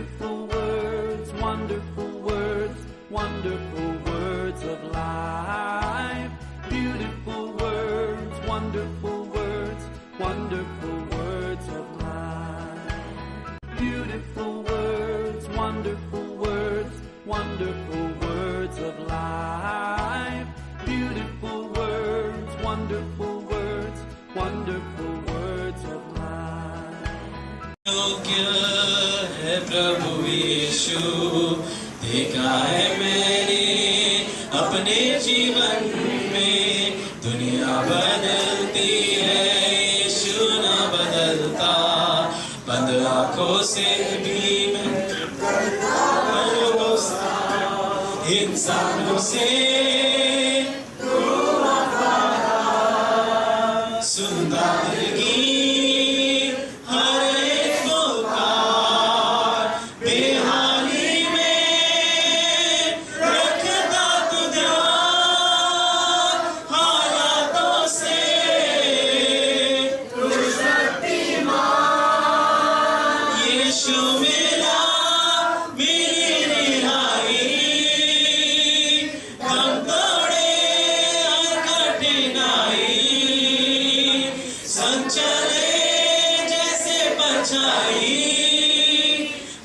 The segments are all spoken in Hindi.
Beautiful words, wonderful words, wonderful words of life. Beautiful words, wonderful words, wonderful words of life. Beautiful words, wonderful words, wonderful words of life. Beautiful words, wonderful words, wonderful words of life. योग्य है प्रभु यीशु, देखा है मैंने अपने जीवन में। दुनिया बदलती है, यीशु न बदलता। बंद आंखों से भी मैं इंसानों से सुनता है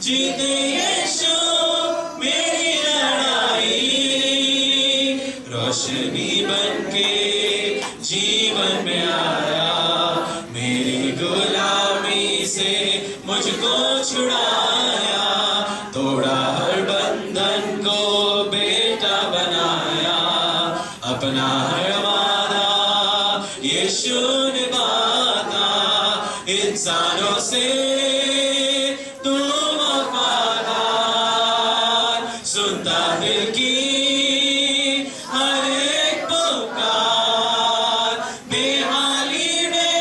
जीते यीशु मेरी लड़ाई। रोशनी बनके जीवन में आया, मेरी गुलामी से मुझको छुड़ाया। तोड़ा हर बंधन को बेटा बनाया, अपना हर वादा यीशु निभाता। इंसानों से सुनता दिल की हर एक पुकार, बेहाली में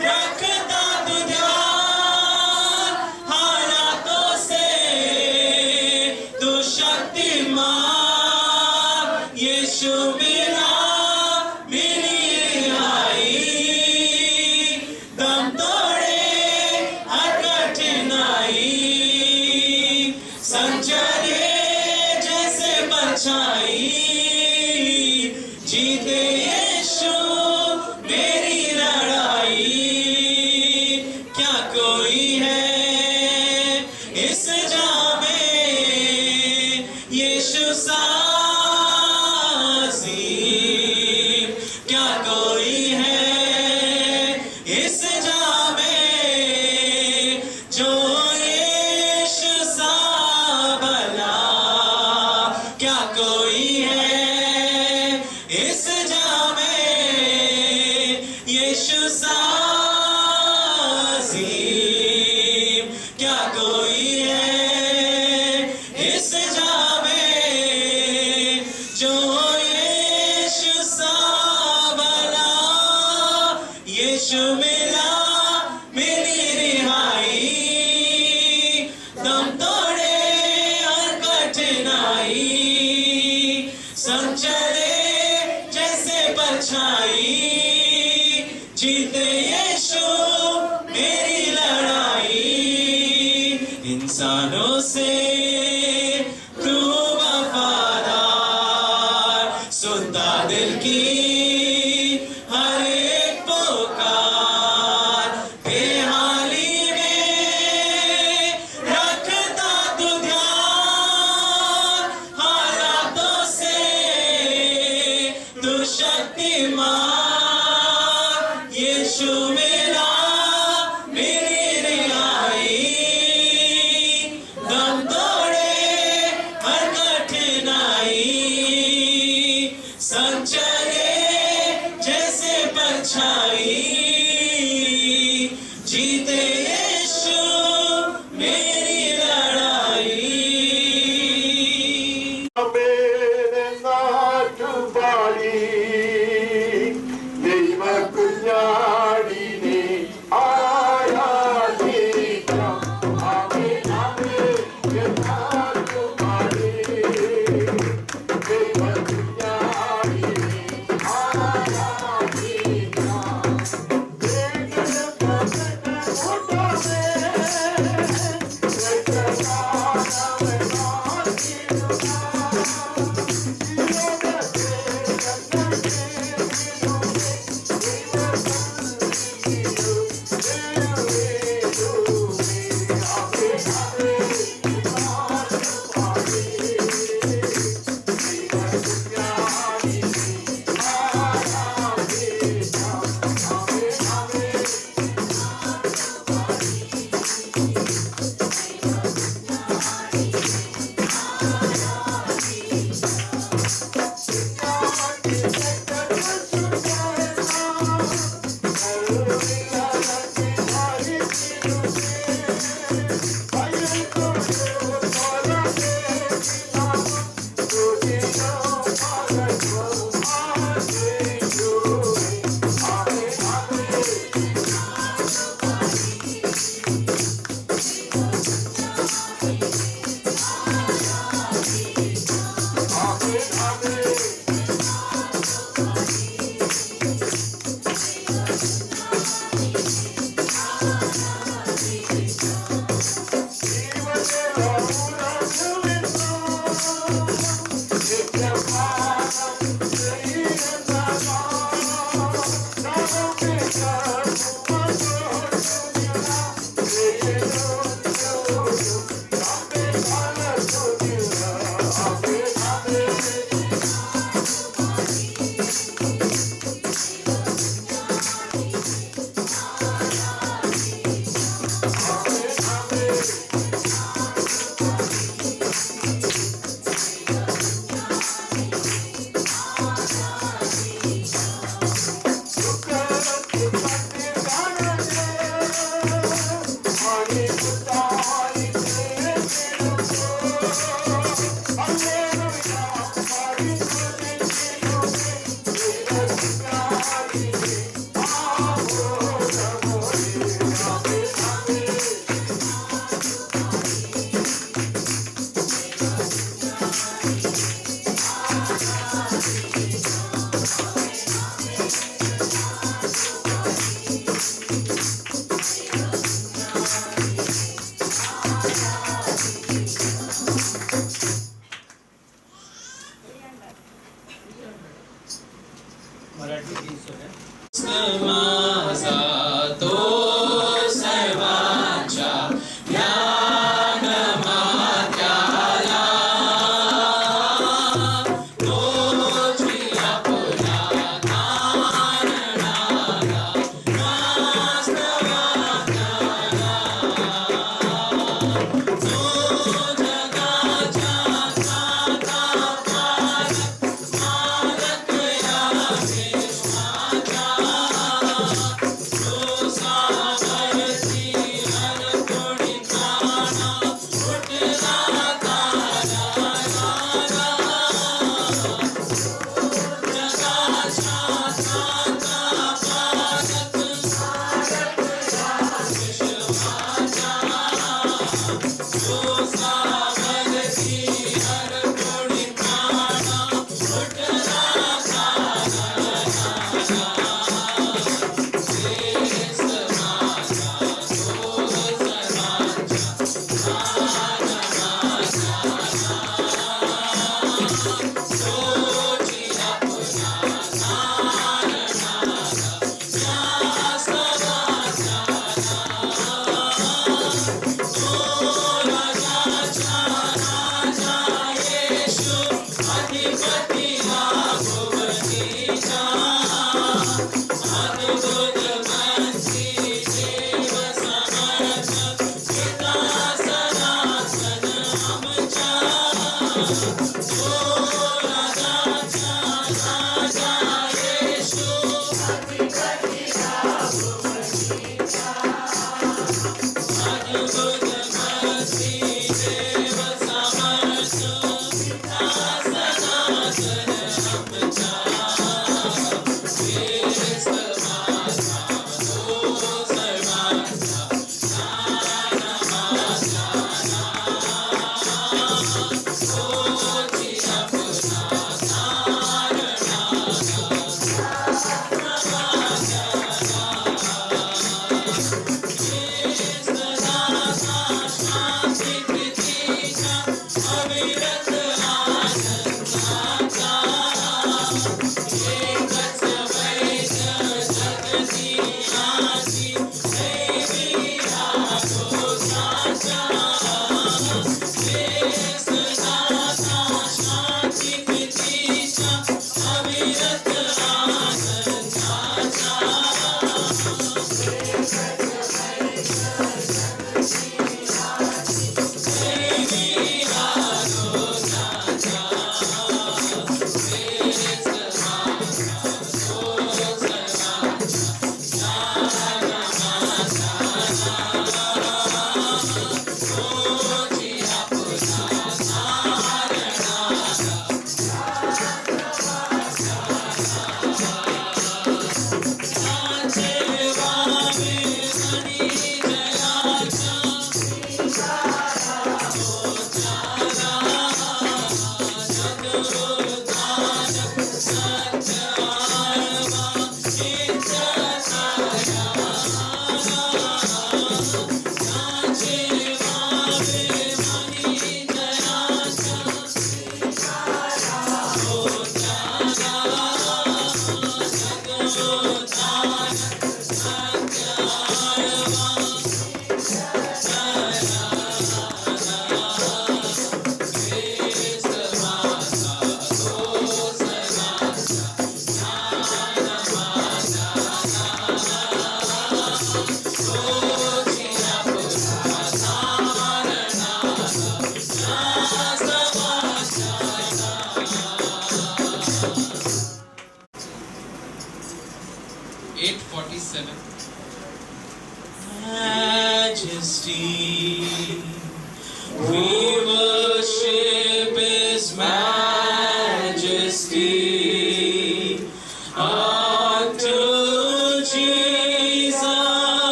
रखता तू ध्यान। हालातों से तू शक्तिमान, यीशु मेरा मेरी रिहाई। दम तोड़े हर कठिनाई, संचरे जैसे परछाई। जीते यीशु मेरी लड़ाई। क्या कोई है इस जामे यीशु सा अज़ीम? क्या कोई है इस जामे जो कोई है इस जामे यीशु सा अज़ीम? क्या कोई है इस जामे जो यीशु सा भला? यीशु मेरा मेरी रिहाई। दम तोड़े हर कठिनाई, संचरे जैसे परछाई। जीते यीशु मेरी लड़ाई। इंसानों से तू वफादार, सुनता दिल की हर एक पुकार। बेहाली में रखता तू ध्यान, हालातों से तू शक्तिमान। यीशु मेरा मेरी रिहाई। दम तोड़े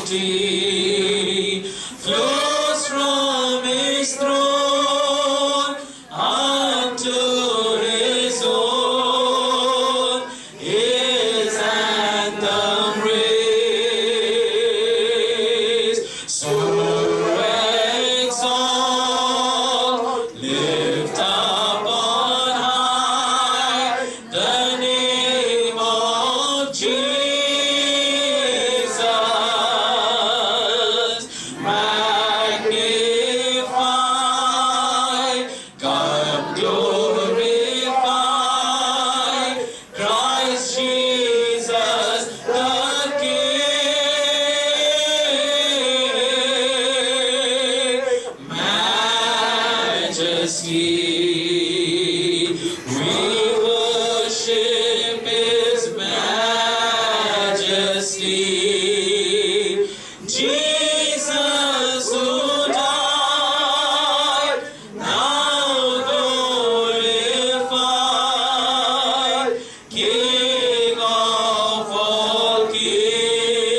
bounty flows from His throne unto His own. His anthem raise. So exalt, lift up on high the name of Jesus. Magnify, God glorify Christ Jesus the King. Majesty, we worship His majesty. Jesus who died, now glorified, King of all kings.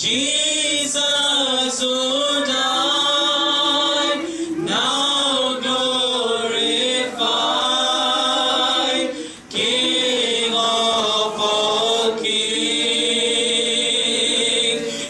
Jesus who died, now glorified, King of all kings.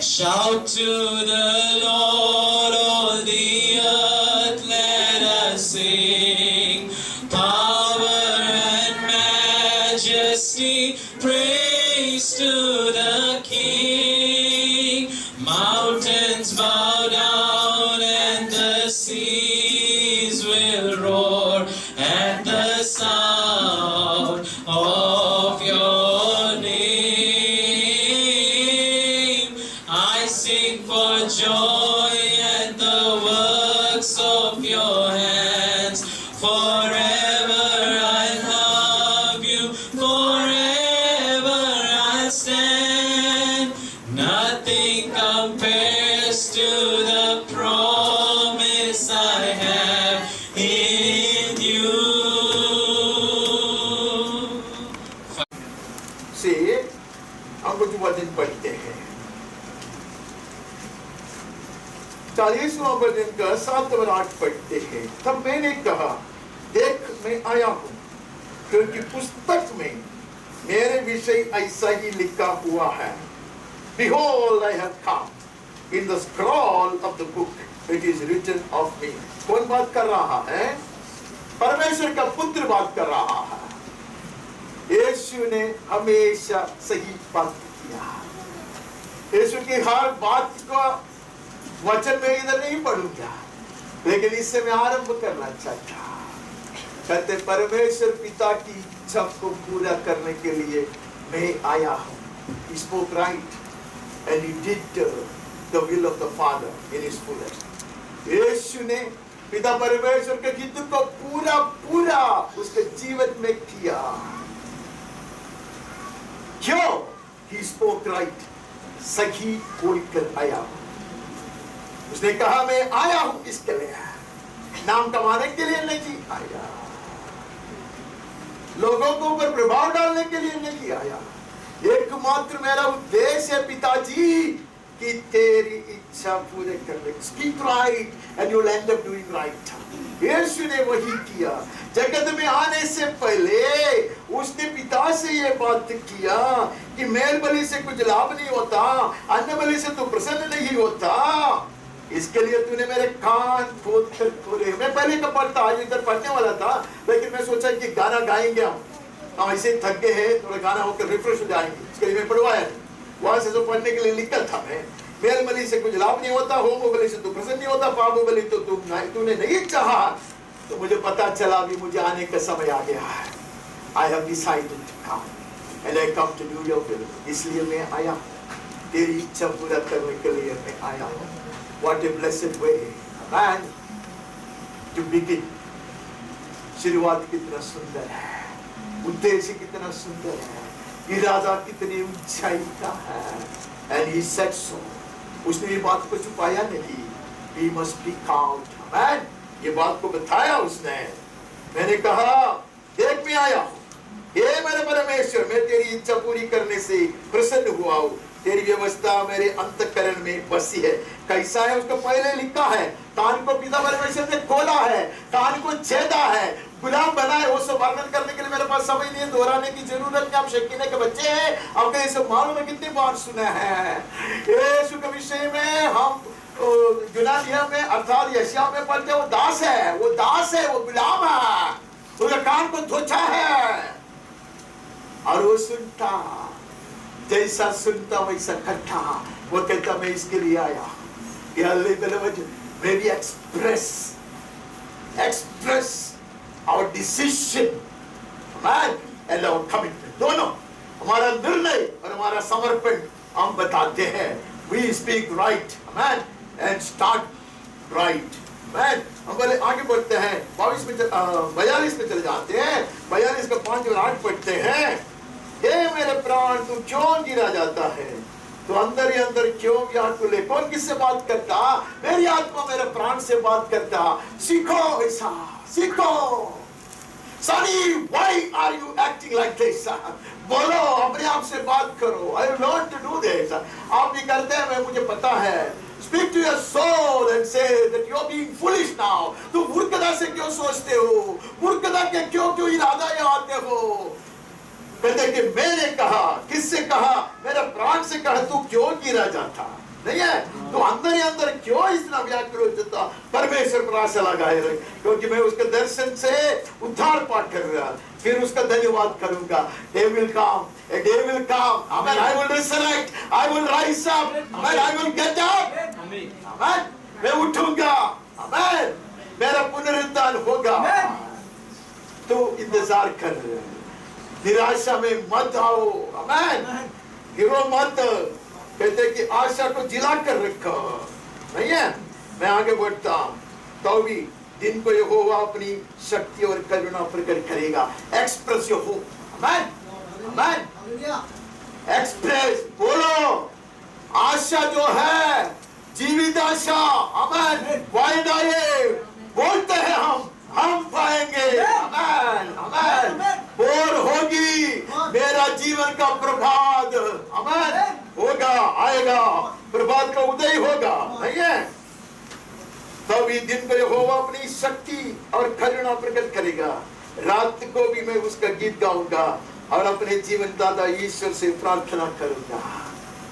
Shout to the Lord, all the earth, let us sing. Power and majesty, praise to the King. Mountains bow down and the seas will roar at the sound of your name. I sing for joy at the works of your hands. Forever I love you, forever I stand. Nothing compares to the promise I have in you. से हम कुछ वचन पढ़ते हैं। 40वां वचन का 7 और 8 पढ़ते हैं। तब मैंने कहा, देख मैं आया हूँ, क्योंकि पुस्तक में मेरे विषय ऐसा ही लिखा हुआ है। Behold, I have come. In the scroll of the book it is written of me. कौन बात कर रहा है? परमेश्वर का पुत्र बात कर रहा है। यीशु ने हमेशा सही बात किया। यीशु की हर बात को वचन में इधर नहीं पढ़ूंगा, लेकिन इससे मैं आरंभ करना चाहता। कहते परमेश्वर पिता की इच्छा को पूरा करने के लिए मैं आया हूँ। He spoke right and he did the will of the Father in his fullest. यीशु ने पिता परमेश्वर के हित को पूरा पूरा उसके जीवन में किया। क्यों? He spoke right. सही बोलकर आया हूँ। उसने कहा मैं आया हूँ इसके लिए, नाम कमाने के लिए नहीं आया, लोगों को ऊपर प्रभाव डालने के लिए नहीं आया। एकमात्र मेरा उद्देश्य है पिताजी कि तेरी इच्छा पूरे करने। Speak right and you'll end up doing right. यीशु ने वही किया। जगत में आने से पहले उसने पिता से ये बात किया कि मेल बलि से कुछ लाभ नहीं होता, अन्न बलि से तू प्रसन्न नहीं होता, इसके लिए तूने मेरे कान खोद कर खोले। मैं पहले का पढ़ता, आज इधर पढ़ने वाला था, लेकिन मैं सोचा कि गाना गाएंगे हम ऐसे थक गए हैं, थोड़ा गाना होकर रिफ्रेश हो जाएंगे, इसके लिए मैं पढ़वाया नहीं। वहां से जो पढ़ने के लिए निकल था मैं, मेल बलि से कुछ लाभ नहीं होता, होम बलि से तू प्रसन्न नहीं होता, पाप बलि तो तूने नहीं चाहा, तो मुझे पता चला भी मुझे आने का समय आ गया है। I have decided to come and I come to do your will. इसलिए मैं आया हूँ, तेरी इच्छा पूरा करने के लिए मैं आया हूँ। What a blessed way, man, to begin. शुरुआत कितना सुंदर है, उद्देश्य कितना सुंदर है, इरादा कितनी ऊंचाई का है। And he said so. उसने ये बात को छुपाया नहीं। He must speak out. Man, ये बात को बताया उसने। मैंने कहा, देख मैं आया हूँ, हे मेरे परमेश्वर, मैं तेरी इच्छा पूरी करने से प्रसन्न हुआ हूँ। तेरी व्यवस्था मेरे अंतःकरण में बसी है। कैसा है उसको पहले लिखा है, कान को पिता परमेश्वर ने खोला है, कान को छेदा है, गुलाम बना है। वो सब वर्णन करने के लिए मेरे पास समय नहीं है, दोहराने की जरूरत नहीं। आप शकीने के बच्चे हैं, आपको ये सब मालूम है, कितनी बार सुना है यीशु के विषय में। हम यूनानिया में अर्थात यशायाह में पढ़ते, वो दास है, वो दास है, वो गुलाम है, उसका कान को धोचा है और वो सुनता, जैसा सुनता वैसा करता। वो कहता मैं इसके लिए आया maybe express our decision, man, and our commitment. दोनों हमारा निर्णय और हमारा समर्पण हम बताते हैं। We speak right, man, and start right, man. हम बोले आगे बढ़ते हैं, 42 में चले जाते हैं। 42 का 5 और 8 पढ़ते हैं। हे मेरे प्राण तू क्यों गिरा जाता है, तो अंदर ही अंदर क्यों व्याकुल है। कौन किससे बात करता? मेरी आत्मा मेरे प्राण से बात करता। सीखो ऐसा, सीखो। Sunny, why are you acting like this? बोलो, अपने आप से बात करो। I want to do this. आप भी करते हैं, मैं मुझे पता है। Speak to your soul and say that you are being foolish now. तुम मूर्खता से क्यों सोचते हो? मूर्खता के क्यों इरादा ये आते हो? कहते कि मैंने कहा, किससे कहा? मेरे प्राण से कहा, तू क्यों गिरा जाता? नहीं है तो अंदर ही अंदर क्यों इतना व्याकुल हो जाता? परमेश्वर पर आशा लगाए रहे, क्योंकि मैं उसके दर्शन से उद्धार पाठ कर रहा, फिर उसका धन्यवाद करूंगा। Day will come, a day will come. Amen. I will resurrect, I will rise up. Amen. I will get up. Amen. मैं उठूंगा। Amen. मेरा पुनरुत्थान होगा। तो इंतजार कर रहे हैं, निराशा में मत आओ। आमेन। गिरो मत। कहते कि आशा को जिला कर रखा नहीं है। मैं आगे बढ़ता हूं, तो भी दिन को यहोवा अपनी शक्ति और करुणा प्रकट करेगा। Express your hope. Amen, amen. Express बोलो, आशा जो है जीवित आशा। आमेन। वाइड आए बोलते हैं हम पाएंगे। आमेन, आमेन। और होगी मेरा जीवन का प्रभात। आमेन। होगा, आएगा, प्रभात का उदय होगा। नहीं है तभी दिन को यहोवा अपनी शक्ति और करुणा प्रकट करेगा। रात को भी मैं उसका गीत गाऊंगा और अपने जीवन दाता ईश्वर से प्रार्थना करूंगा।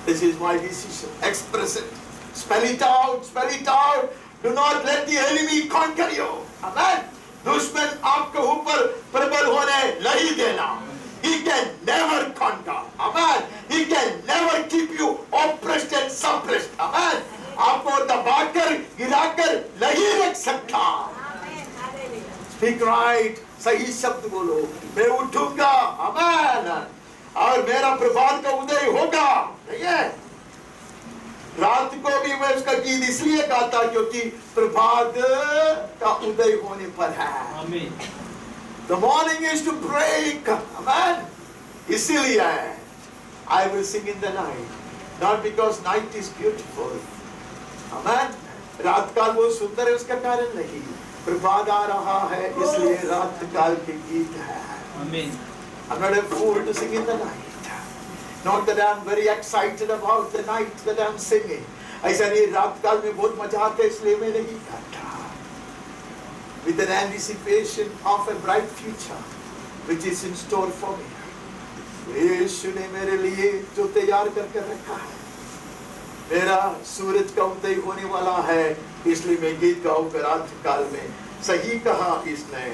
This is my decision. Express it. Spell it out. Spell it out. Do not let the enemy conquer you. Amen. दुश्मन आपके ऊपर प्रबल होने नहीं देना। He can never conquer. Amen. He can never keep you oppressed and suppressed. Amen. आपको दबाकर गिराकर नहीं रख सकता। Speak right. सही शब्द बोलो। मैं उठूंगा। Amen. और मेरा प्रभात का उदय होगा। नहीं है रात को भी मैं उसका गीत इसलिए गाता क्योंकि प्रभात का उदय होने पर है। आमीन। The morning is to break. Amen. इसीलिए I will sing in the night, not because night is beautiful. Amen. रात काल बहुत सुंदर है उसका कारण नहीं, प्रभात आ रहा है इसलिए रात काल के गीत है। आमीन। I'm not a fool to sing in the night. Not that I am very excited about the night that I am singing. ऐसा नहीं रात काल में बहुत मजा आता है इसलिए मैं नहीं गाता। With an anticipation of a bright future which is in store for me. यीशु ने मेरे लिए जो तैयार करके रखा है, मेरा सूरज का उदय होने वाला है इसलिए मैं गीत गाऊंगा रात काल में। सही कहा इसने,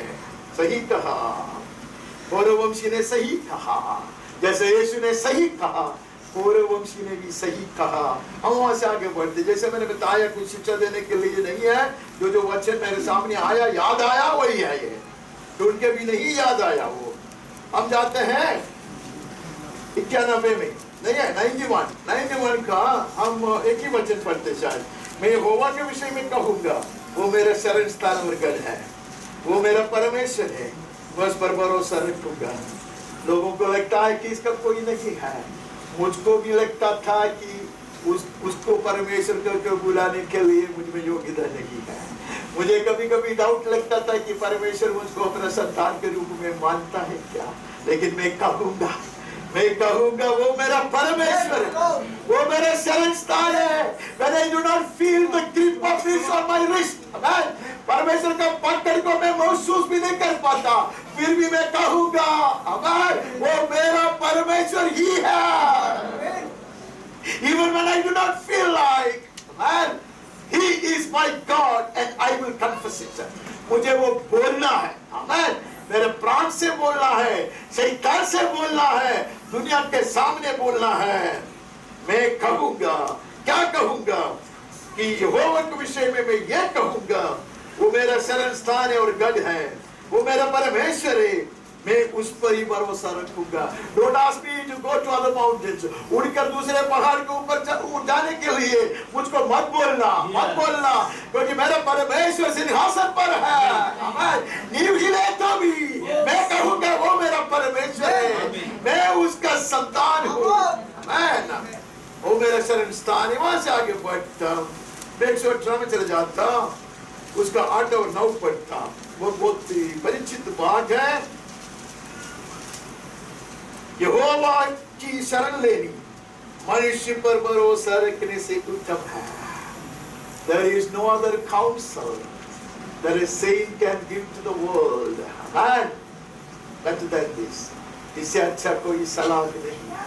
सही कहा। पौरवंशी ने सही कहा, जैसे यीशु ने सही कहा पौरवंशी ने भी सही कहा। हम वहां से आगे बढ़ते, जैसे मैंने बताया कुछ शिक्षा देने के लिए नहीं है, जो वचन मेरे सामने आया याद आया वही है ये, तो उनके भी नहीं याद आया वो। हम जाते हैं 91 में, नहीं है 91 का हम एक ही वचन पढ़ते शायद। मैं यहोवा के विषय में कहूंगा, वो मेरा शरण स्थान और गढ़ है, वो मेरा परमेश्वर है, बस पर भरोसा रखूंगा। लोगों को लगता है कि इसका कोई नहीं है, मुझको भी लगता था कि उसको परमेश्वर को बुलाने के लिए मुझ में योग्यता नहीं है। मुझे कभी कभी डाउट लगता था कि परमेश्वर मुझको अपना संतान के रूप में मानता है क्या, लेकिन मैं कहूंगा मैं कहूंगा वो मेरा परमेश्वर है, वो मेरा शरण स्थान है। When I do not feel the grip of this on my wrist, amen, परमेश्वर का पकड़ को मैं महसूस भी नहीं कर पाता, फिर भी मैं कहूंगा amen, वो मेरा परमेश्वर ही है। Even when I do not feel like, amen, he is my God and I will confess it. मुझे वो बोलना है, amen, मेरे प्राण से बोलना है, शैतान से बोलना है, दुनिया के सामने बोलना है। मैं कहूंगा, क्या कहूंगा कि यहोवा के विषय में मैं ये कहूंगा, वो मेरा शरण स्थान है और गढ़ है, वो मेरा परमेश्वर है, मैं उस पर ही भरोसा रखूंगा। Don't ask me to go to other mountains, उड़कर दूसरे पहाड़ के ऊपर जाने के लिए मुझको मत बोलना, मत बोलना, क्योंकि मेरा परमेश्वर सिंहासन पर है। आमीन। नींव हिले तो भी मैं कहूंगा वो मेरा परमेश्वर है, मैं उसका संतान हूँ। आमीन। वो मेरा शरण स्थान है। वहां से आगे बढ़ता, मैं 118 में चले जाता, उसका 8 और 9 पढ़ता। वो बहुत ही परिचित बात है। यहोवा की शरण लेनी मनुष्य पर भरोसा रखने से उत्तम है। There is no other counsel that a saint can give to the world, amen, better than this। इससे अच्छा कोई सलाह नहीं है।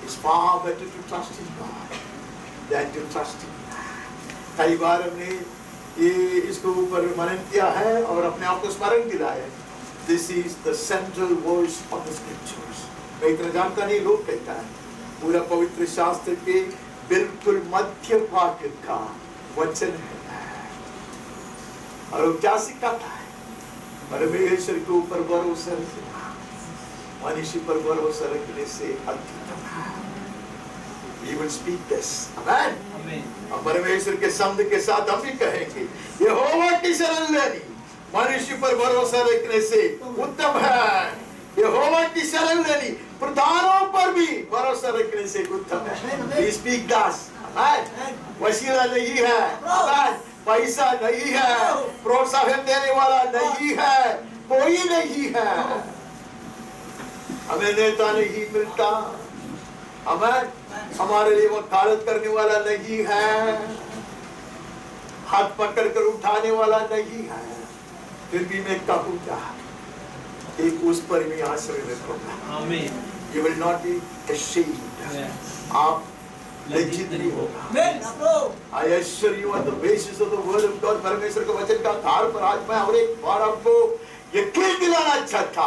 It's far better to trust in God than to trust in man। कई बार हमने ये इसको ऊपर मनन किया है और अपने आप को स्मरण दिलाया है। This is the central verse of the scriptures। मैं इतना जानता नहीं, लोग कहता है पूरा पवित्र शास्त्र के बिल्कुल मध्य भाग का वचन है। और वो क्या सिखाता है? परमेश्वर के ऊपर भरोसा रखना मनुष्य पर भरोसा रखने से अधिक है। He will speak this, amen। और परमेश्वर के शब्द के साथ हम भी कहेंगे, यहोवा की शरण लेनी मनुष्य पर भरोसा रखने से उत्तम है। यहोवा की शरण लेनी प्रधानों पर भी भरोसा रखने से उत्तम है। We speak thus, amen। वसीला नहीं है, amen, पैसा नहीं है, प्रोत्साहन देने वाला नहीं है, कोई नहीं है, हमें नेता नहीं मिलता, amen, हमारे लिए वकालत करने वाला नहीं है, हाथ पकड़ कर उठाने वाला नहीं है, फिर भी मैं कहूंगा एक उस पर भी आश्रय रखूंगा। आमीन। You will not be ashamed। आप लज्जित नहीं होगा। I assure you on the basis of the word of God, परमेश्वर के वचन का आधार पर आज मैं और एक बार आपको यकीन दिलाना चाहता,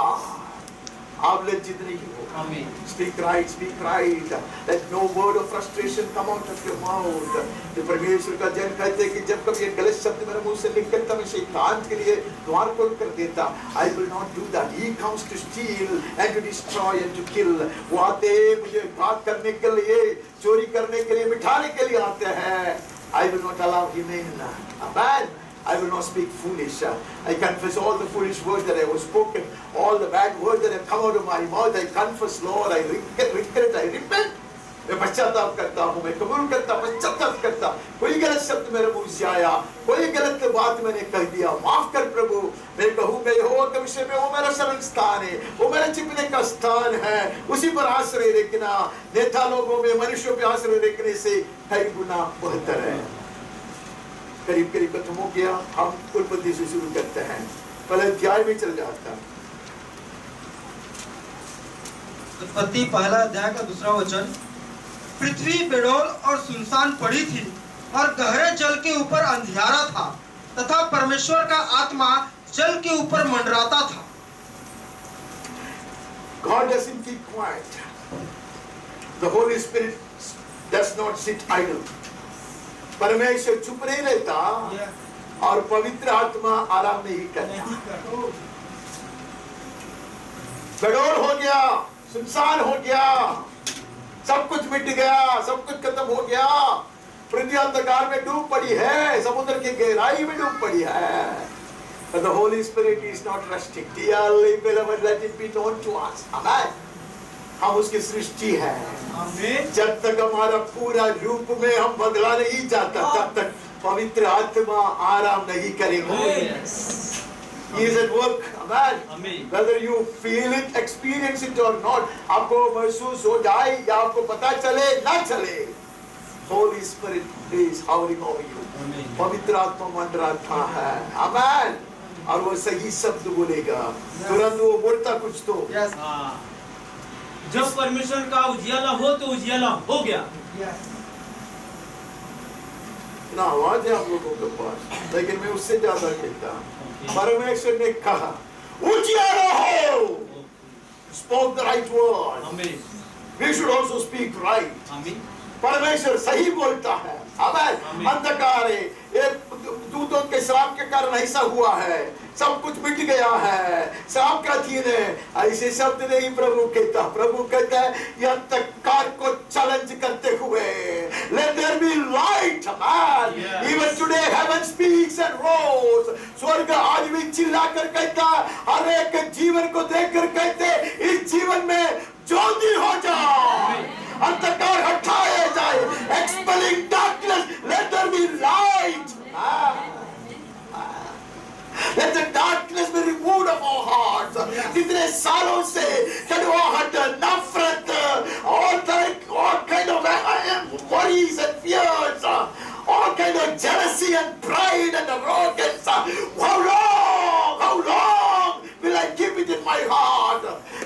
आप लज्जित नहीं हो। Amen। Speak right, speak right। Let no word of frustration come out of your mouth। तो परमेश्वर का जन कहते हैं कि जब कभी ये गलत शब्द मेरे मुंह से निकलता, मैं शैतान के लिए द्वार खोल कर देता। I will not do that। He comes to steal and to destroy and to kill। वो आते हैं मुझे घात करने के लिए, चोरी करने के लिए, मिटाने के लिए आते हैं। I will not allow him in। Amen। I will not speak foolish। I confess all the foolish words that I have spoken, all the bad words that have come out of my mouth। I confess, Lord, I regret, I repent। मैं पश्चाताप करता हूँ, मैं कबूल करता, पश्चाताप करता। कोई गलत शब्द मेरे मुंह से आया, कोई गलत बात मैंने कह दिया, माफ कर प्रभु। मैं कहूँगा यहोवा के विषय में वो मेरा शरण स्थान है, वो मेरा छिपने का स्थान है, उसी पर आश्रय रखना नेता लोगों में, मनुष्यों पे आश्रय रखने से कई गुना बेहतर है। करीब करीब खत्म हो गया, हम उत्पत्ति से शुरू करते हैं, पहले अध्याय में चल जाता। उत्पत्ति पहला अध्याय का 2 वचन। पृथ्वी बेडौल और सुनसान पड़ी थी और गहरे जल के ऊपर अंधियारा था तथा परमेश्वर का आत्मा जल के ऊपर मंडराता था। God doesn't keep quiet। The Holy Spirit does not sit idle। परमेश्वर चुप नहीं रहता और पवित्र आत्मा आराम नहीं करता। बेडौल हो गया, सुनसान हो गया, सब कुछ मिट गया, सब कुछ खत्म हो गया, पृथ्वी अंधकार में डूब पड़ी है, समुद्र की गहराई में डूब पड़ी है। But the Holy Spirit is not resting। Dearly beloved, let it be known to us। Amen। हम उसकी सृष्टि है। जब तक हमारा पूरा रूप में हम बदला नहीं जाता, तब तक पवित्र आत्मा आराम नहीं करेगा। He is at work। Amen. Amen. Whether you feel it, experience it or not, आपको महसूस हो जाए या आपको पता चले ना चले, Holy Spirit is hovering over you. Amen. पवित्र आत्मा मंडराता है. Amen. और वो सही शब्द बोलेगा, तुरंत वो बोलता कुछ तो. Yes. हाँ, जब परमेश्वर का उजियाला हो तो उजियाला हो गया. Yes. ना आवाज है आप लोगों के पास, लेकिन मैं उससे ज्यादा कहता हूँ. परमेश्वर ने कहा उजियाला हो. Spoke the right word. Amen. We should also speak right. Amen. परमेश्वर सही बोलता है. आमेन. अंधकार है, ये दूतों के श्राप के कारण ऐसा हुआ है, सब कुछ मिट गया है, श्राप का अधीन है, ऐसे शब्द नहीं प्रभु कहता. प्रभु कहता है ये अंधकार को चैलेंज करते हुए let there be light. Amen. Yes. Even today heaven speaks and roars. स्वर्ग आज भी चिल्लाकर कहता, हर एक जीवन को देखकर कहते इस जीवन में ज्योति हो जाओ, अंधकार हटाया जाए. Expelling darkness, let there be light. Let the darkness be removed of our hearts. कितने सालों से कड़वाहट, नफरत, all kind of worries and fears, all kind of jealousy and pride and arrogance. How long will I keep it in my heart?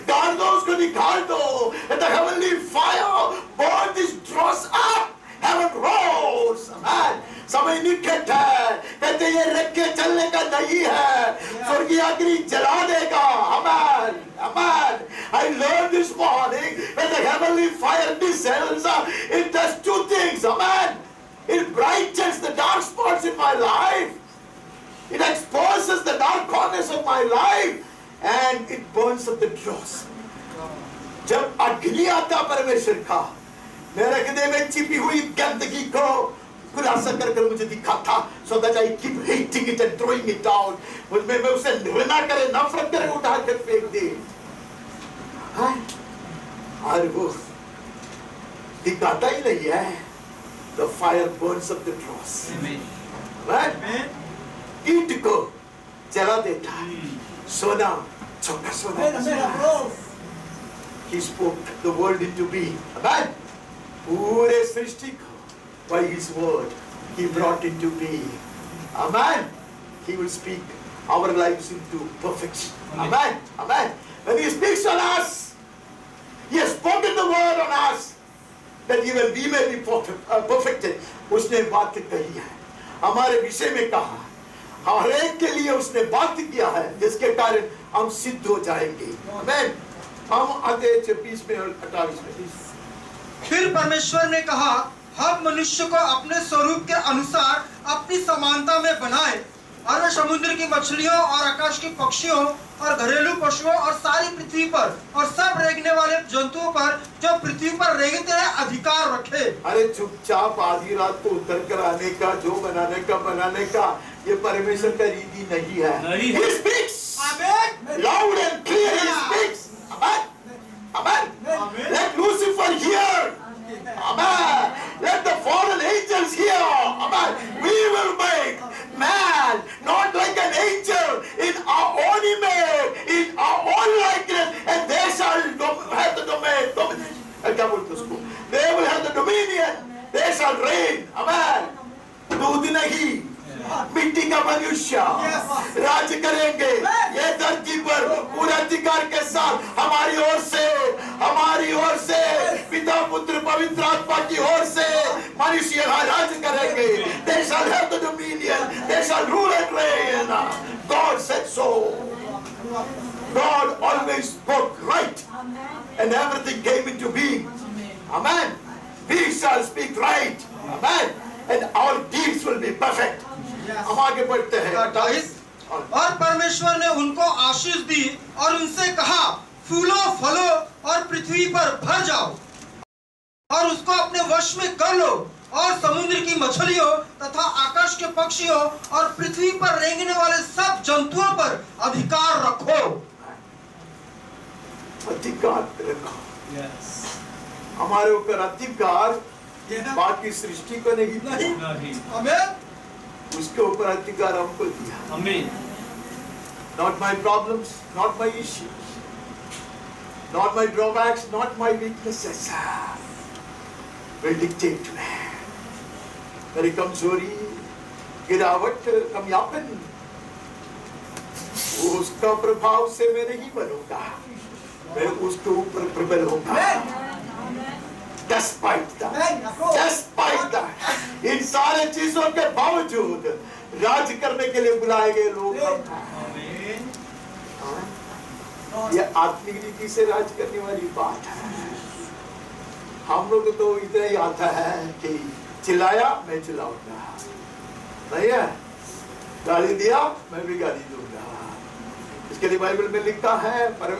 God knows को निकाल दो. And the heavenly fire burn this dross up. Heaven roars. Amen. समय निकट है, कहते ये रख के चलने का नहीं है, स्वर्गीय अग्नि जला देगा. Amen. Amen. I learned this morning when the heavenly fire descends, it does two things. Amen. It brightens the dark spots in my life. It exposes the dark corners of my life, and it burns up the dross. जब अग्नि आता परमेश्वर का, मेरे हृदय में छिपी हुई गंदगी को खुलासा कर मुझे दिखाता, so that I keep hating it and throwing it out. मैं उसे घृणा करे, नफरत करे, उठा कर फेंक दे. और वो दिखाता ही नहीं है. The fire burns up the dross. Amen. Right? ईंट को जला देता है, सोना छोटा सोना. He spoke the world into being. Amen. पूरे सृष्टि को by His word He brought into being. Amen. He will speak our lives into perfection. Amen. Amen. When He speaks on us, He has spoken the word on us, that even we may be perfected. उसने बात कही है, हमारे विषय में कहा, हर एक के लिए उसने बात किया है, जिसके कारण हम सिद्ध हो जाएंगे. Amen. हम अध्याय 26 में और 28 में. फिर परमेश्वर ने कहा, हम मनुष्य को अपने स्वरूप के अनुसार अपनी समानता में बनाए, और वे समुद्र की मछलियों और आकाश के पक्षियों और घरेलू पशुओं और सारी पृथ्वी पर और सब रेंगने वाले जंतुओं पर जो पृथ्वी पर रेंगते हैं अधिकार रखे. अरे चुपचाप आधी रात को उतर कर आने का, जो बनाने का ये परमेश्वर का रीति नहीं है. He speaks. Amen. Loud and clear He speaks. Amen. Amen. Let Lucifer hear. Amen. Let the fallen angels hear. Amen. We will make man not like an angel, in our own image, in our own likeness, and they shall have the domain. They will have the dominion. They shall reign. Amen. दूध नहीं, मिट्टी का मनुष्य राज्य करेंगे ये धरती पर पूरे अधिकार के साथ. हमारी ओर से पिता पुत्र पवित्र आत्मा की ओर से मनुष्य राज्य करेंगे. They shall have the dominion. They shall rule and reign. God said so. God always spoke right, and everything came into being. Amen. We shall speak right. Amen. And our deeds will be perfect. हम आगे बढ़ते हैं. 28. और परमेश्वर ने उनको आशीष दी और उनसे कहा, फूलो फलो और पृथ्वी पर भर जाओ और उसको अपने वश में कर लो, और समुद्र की मछलियों तथा आकाश के पक्षियों और पृथ्वी पर रेंगने वाले सब जंतुओं पर अधिकार रखो. अधिकार रखो. हमारे ऊपर अधिकार बाकी सृष्टि को नहीं. उसके ऊपर अधिकार हमको दिया. Not my problems, not my issues, not my drawbacks, not my weaknesses will dictate to me. मेरी कमजोरी, गिरावट, कमियापन, उसका प्रभाव से मैं नहीं बनूंगा, मैं उसके ऊपर प्रबल होऊंगा। Despite that, इन सारे चीजों के बावजूद राज करने के लिए बुलाए गए लोग ये आत्मिक रीति से राज करने वाली बात है। हम लोग तो इतना ही आता है कि चिल्लाया मैं चिल्लाऊंगा, नहीं है, गाली दिया मैं भी गाली दूंगा। इसके लिए बाइबल में लिखा है परम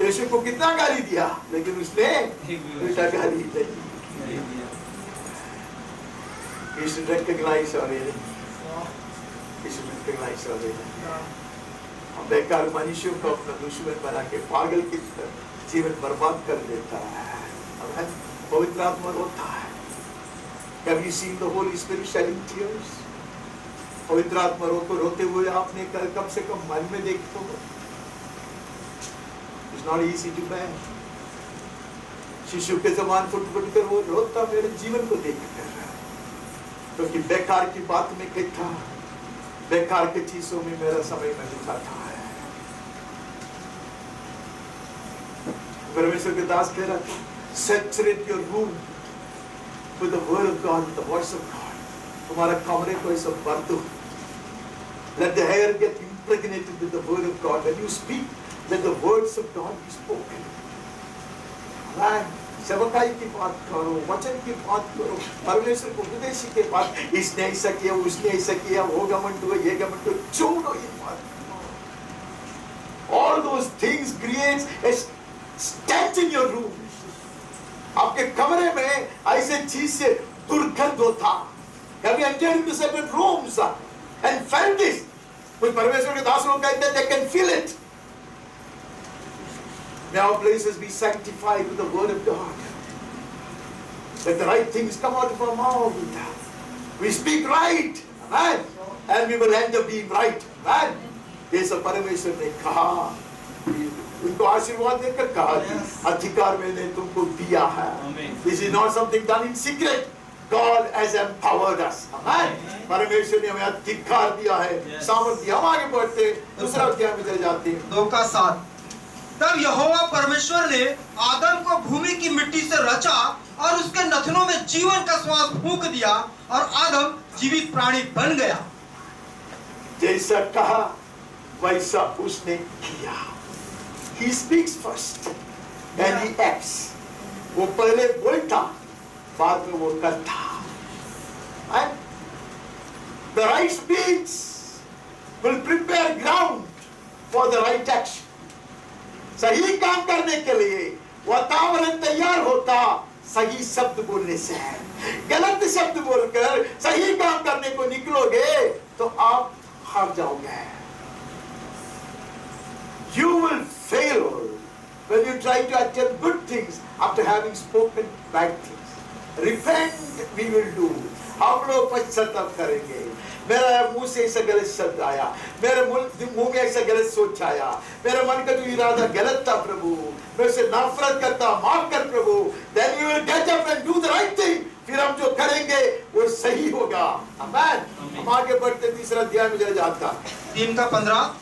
यीशु को कितना गाली दिया, लेकिन उसने उल्टा गाली नहीं। You should recognize our enemy. You should recognize our enemy. हम बेकार मनुष्यों को अपना दुश्मन बना के पागल की तरह जीवन बर्बाद कर देता है। पवित्र आत्मा रोता है। Have you seen the Holy Spirit shedding tears? पवित्र आत्मा रोते हुए आपने कम से कम मन में देखो। It's not easy to bear. शिशु के समान फुट कर वो रोता मेरे जीवन को देख कर, क्योंकि बेकार की बात में कहता, बेकार के चीजों में मेरा समय में बिताता है। परमेश्वर के दास कह रहा था, saturate your room with the word of God, with the voice of God. तुम्हारा कमरे को ऐसा भर दो। Let the air get impregnated with the word of God. When you speak, let the words of God be spoken. Amen. सेवकाई की बात करो, वचन की बात करो, परमेश्वर को उपदेश के बात, इसने ऐसा किया, उसने ऐसा किया, वो घमंड हुआ, ये घमंड हुआ, छोड़ो ये बात। All those things creates a stench in your room. आपके कमरे में ऐसे चीज से दुर्गंध होता। Have you entered into separate rooms and felt this? कुछ परमेश्वर के दास लोग कहते हैं, they can feel it. May our places be sanctified with the word of God. Let the right things come out of our mouth. We speak right, amen, and we will end up being right, amen. जैसा परमेश्वर ने कहा, उनको आशीर्वाद देकर कहा कि अधिकार मैंने तुमको दिया है। This is not something done in secret. God has empowered us, amen. परमेश्वर ने हमें अधिकार दिया है, सामर्थ्य। हम आगे बढ़ते, दूसरा अध्याय में चले जाते हैं। 2:7 तब यहोवा परमेश्वर ने आदम को भूमि की मिट्टी से रचा और उसके नथनों में जीवन का श्वास फूंक दिया और आदम जीवित प्राणी बन गया। जैसा कहा वैसा उसने किया। He speaks first and he acts. वो पहले बोलता, बाद में वो करता। And the right speech will prepare ground for the right action. सही काम करने के लिए वातावरण तैयार होता सही शब्द बोलने से। गलत शब्द बोलकर सही काम करने को निकलोगे तो आप हार जाओगे। You will fail when you try to attempt good things after having spoken bad things. Repent we will do. हम लोग पश्चाताप करेंगे। मेरा मुंह से ऐसा गलत शब्द आया, मेरे मुंह में ऐसा गलत सोच आया, मेरे मन का जो इरादा गलत था प्रभु, मैं उसे नफरत करता, माफ कर प्रभु। Then we will get up and do the right thing. फिर हम जो करेंगे वो सही होगा। आमीन। हम आगे बढ़ते तीसरा अध्याय में चले जाता। 3:15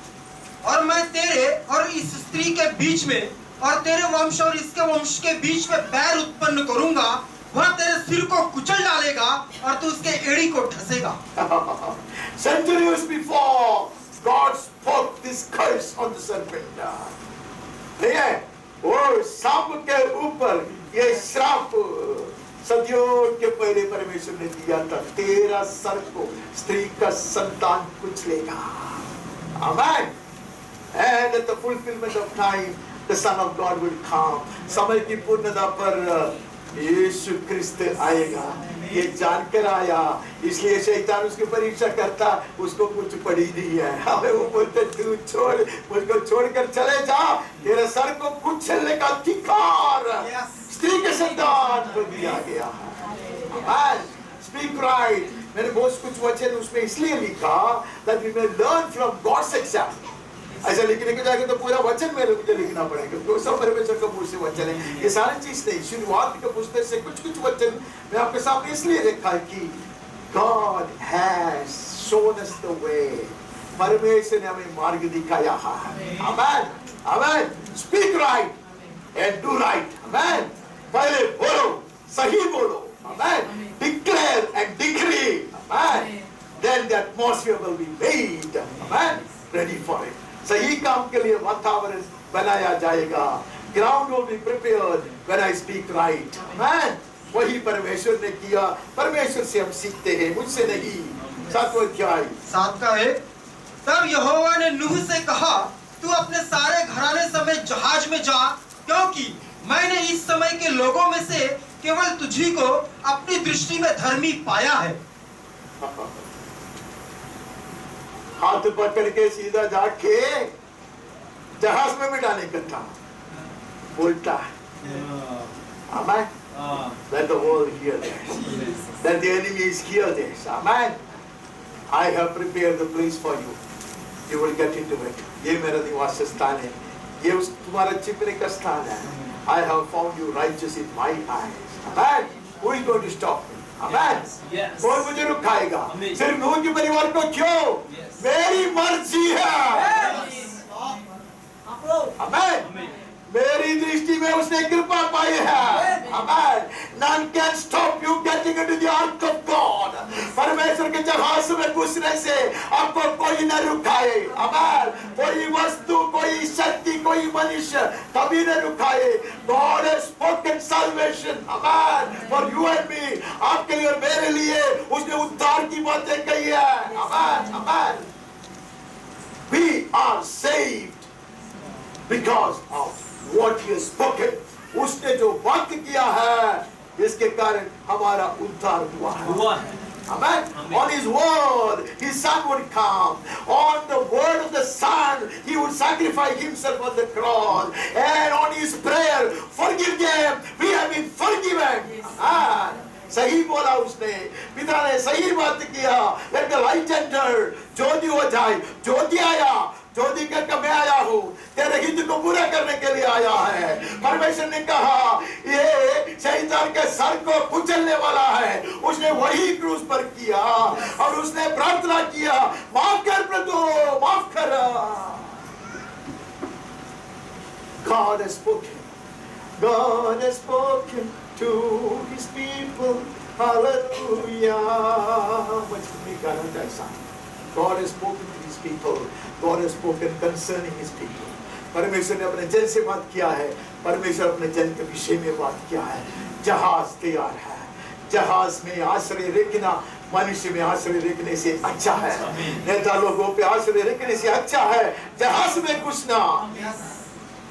और मैं तेरे और इस स्त्री के बीच में और तेरे वंश और इसके वंश के बीच में बैर उत्पन्न करूंगा, वह तेरे सिर को कुचल डालेगा और तू उसके एड़ी को ठसेगा। Centuries before God spoke this curse on the serpent. नहीं है, वो सांप के ऊपर ये श्राप सदियों के पहले परमेश्वर ने दिया था, तेरा सर को स्त्री का संतान कुचलेगा। Amen. And at the fulfillment of time, the Son of God will come. समय की पूर्णता पर यीशु क्रिस्त आएगा। ये जानकर आया, इसलिए शैतान उसकी परीक्षा करता, उसको कुछ पड़ी नहीं है। हमें वो बोलते तू छोड़, मुझको छोड़कर चले जा, तेरे सर को कुचलने का अधिकार स्त्री के संतान को दिया गया है। Speak right. मैंने बहुत कुछ वचन उसमें इसलिए लिखा that we may learn from God's example. ऐसा लिखने के जाके तो पूरा वचन में मुझे लिखना पड़ेगा, तो सब परमेश्वर का मुंह से वचन है। ये सारी चीज नहीं, शुरुआत के पुस्तक से कुछ कुछ वचन मैं आपके सामने इसलिए रखा है कि God has shown us the way. परमेश्वर ने हमें मार्ग दिखाया है। Amen. Amen. Speak right and do right. Amen. पहले बोलो, सही बोलो। Amen. Declare and decree. Amen. Then the atmosphere will be made. Amen. Ready for it. सही काम के लिए वातावरण बनाया जाएगा। Ground will be prepared when I speak right. Amen. वही परमेश्वर ने किया। परमेश्वर से हम सीखते हैं, मुझसे नहीं। 7वां अध्याय 7 का 1। तब यहोवा ने नूह से कहा, तू अपने सारे घराने समेत जहाज में जा, क्योंकि मैंने इस समय के लोगों में से केवल तुझी को अपनी दृष्टि में धर्मी पाया है। हाथ पकड़ के सीधा जाके जहाज में बिठाने का था, बोलता है। Amen. Let the world hear this. That the enemies hear this. Amen. I have prepared the place for you. You will get into it. ये मेरा निवास स्थान है, ये उस तुम्हारा छिपने का स्थान है। I have found you righteous in my eyes. Amen. Who is going to stop me? Amen. Yes. कौन मुझे रुकाएगा? Amen. सिर्फ नूह के परिवार को क्यों? Yes. मेरी मर्जी है। Amen. Amen. मेरी दृष्टि में उसने कृपा पाई है। Amen. None can stop you getting into the ark of God. परमेश्वर के जहाज में घुसने से आपको कोई न रुकाए। Amen. कोई वस्तु, कोई शक्ति, कोई मनुष्य कभी न रुकाए। God has spoken salvation. Amen. For you and me. आपके लिए और मेरे लिए उसने उद्धार की बातें कही है। Amen. Amen. We are saved because of what he has spoken. उसने जो वाक्य किया है, इसके कारण हमारा उद्धार हुआ है। Amen. On his word, his son would come. On the word of the son, he would sacrifice himself on the cross. And on his prayer, forgive them. We have been forgiven. Amen. सही बोला उसने, पिता ने सही बात किया। Let the light enter. ज्योति हो जाए। ज्योति आया, ज्योति कहकर मैं आया हूँ, तेरे हित को पूरा करने के लिए आया है। परमेश्वर ने कहा ये शैतान के सर को कुचलने वाला है। उसने वही क्रूस पर किया और उसने प्रार्थना किया, माफ कर प्रभु, माफ कर। God has spoken. God has spoken to his people. Hallelujah. God has spoken to his people. God has spoken concerning his people. परमेश्वर ने अपने जन से बात किया है। परमेश्वर अपने जन के विषय में बात किया है। जहाज तैयार है। जहाज में आश्रय रखना मनुष्य में आश्रय रखने से अच्छा है। नेता लोगों पे आश्रय रखने से अच्छा है जहाज में घुसना।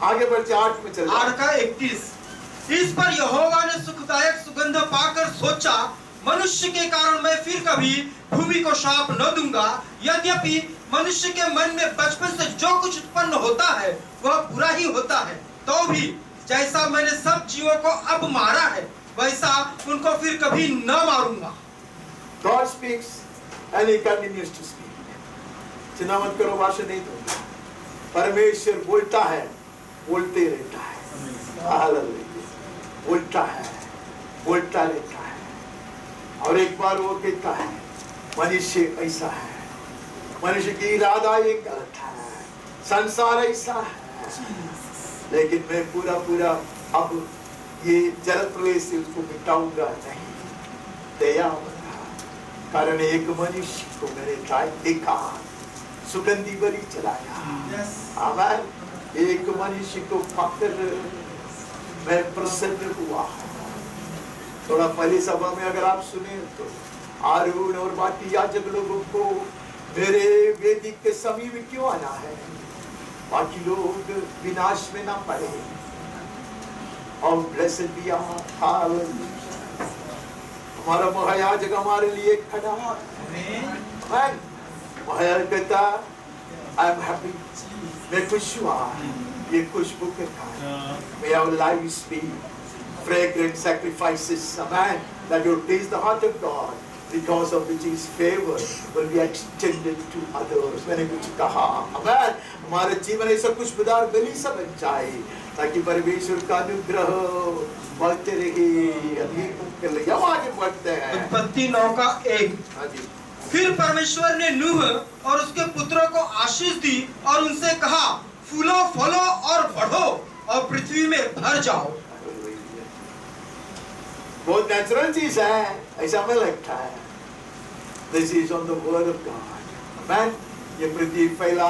आगे बढ़ते 8 में चल। 8 का 21। इस पर यहोवा ने सुखदायक सुगंध पाकर सोचा, मनुष्य के कारण मैं फिर कभी भूमि को शाप न दूंगा। यद्यपि मनुष्य के मन में बचपन से जो कुछ उत्पन्न होता है वह बुरा ही होता है, तो भी जैसा मैंने सब जीवों को अब मारा है वैसा उनको फिर कभी न मारूंगा। God speaks and he continues to speak. चिंता मत करो, भाषण नहीं दूंगा। परमेश्वर बोलता है, बोलते रहता है। हालेलुया। बोलता है, बोलता रहता है। और एक बार वो कहता है, मनुष्य ऐसा है, मनुष्य की इरादा ये गलत है, संसार ऐसा है, लेकिन मैं पूरा पूरा अब ये जल प्रलय से उसको मिटाऊंगा नहीं। दया बना, कारण एक मनुष्य को मैंने देखा, सुगंधी बलि चलाया। आमेन। एक मनुष्य को पाकर मैं प्रसन्न हुआ। थोड़ा पहले सभा में अगर आप सुने तो आरून और बाकी याजक लोगों को मेरे वेदी के समीप क्यों आना है, बाकी लोग विनाश में ना पड़े। और ब्लेसेड बी आवर, हमारा महायाजक हमारे लिए खड़ा है। महायाजक कहता आई एम हैप्पी, मैं खुश हुआ ये खुशबू के कारण। May our lives be fragrant sacrifices, amen, that will please the heart of God, because of which His favor will be extended to others. मैंने कुछ कहा, amen. हमारे जीवन ऐसा कुछ खुशबूदार बलि सा बन जाए, ताकि परमेश्वर का अनुग्रह बढ़ते रहे, अधिक कर ले। हम आगे बढ़ते हैं। उत्पत्ति 9:1। हाँ जी। फिर परमेश्वर ने नूह और उसके पुत्रों को आशीष दी और उनसे कहा, फूलो फलो और बढ़ो और पृथ्वी में भर जाओ। बहुत नेचुरल चीज है, ऐसा हमें लगता है। This is on the word of God. Amen. ये पृथ्वी फैला,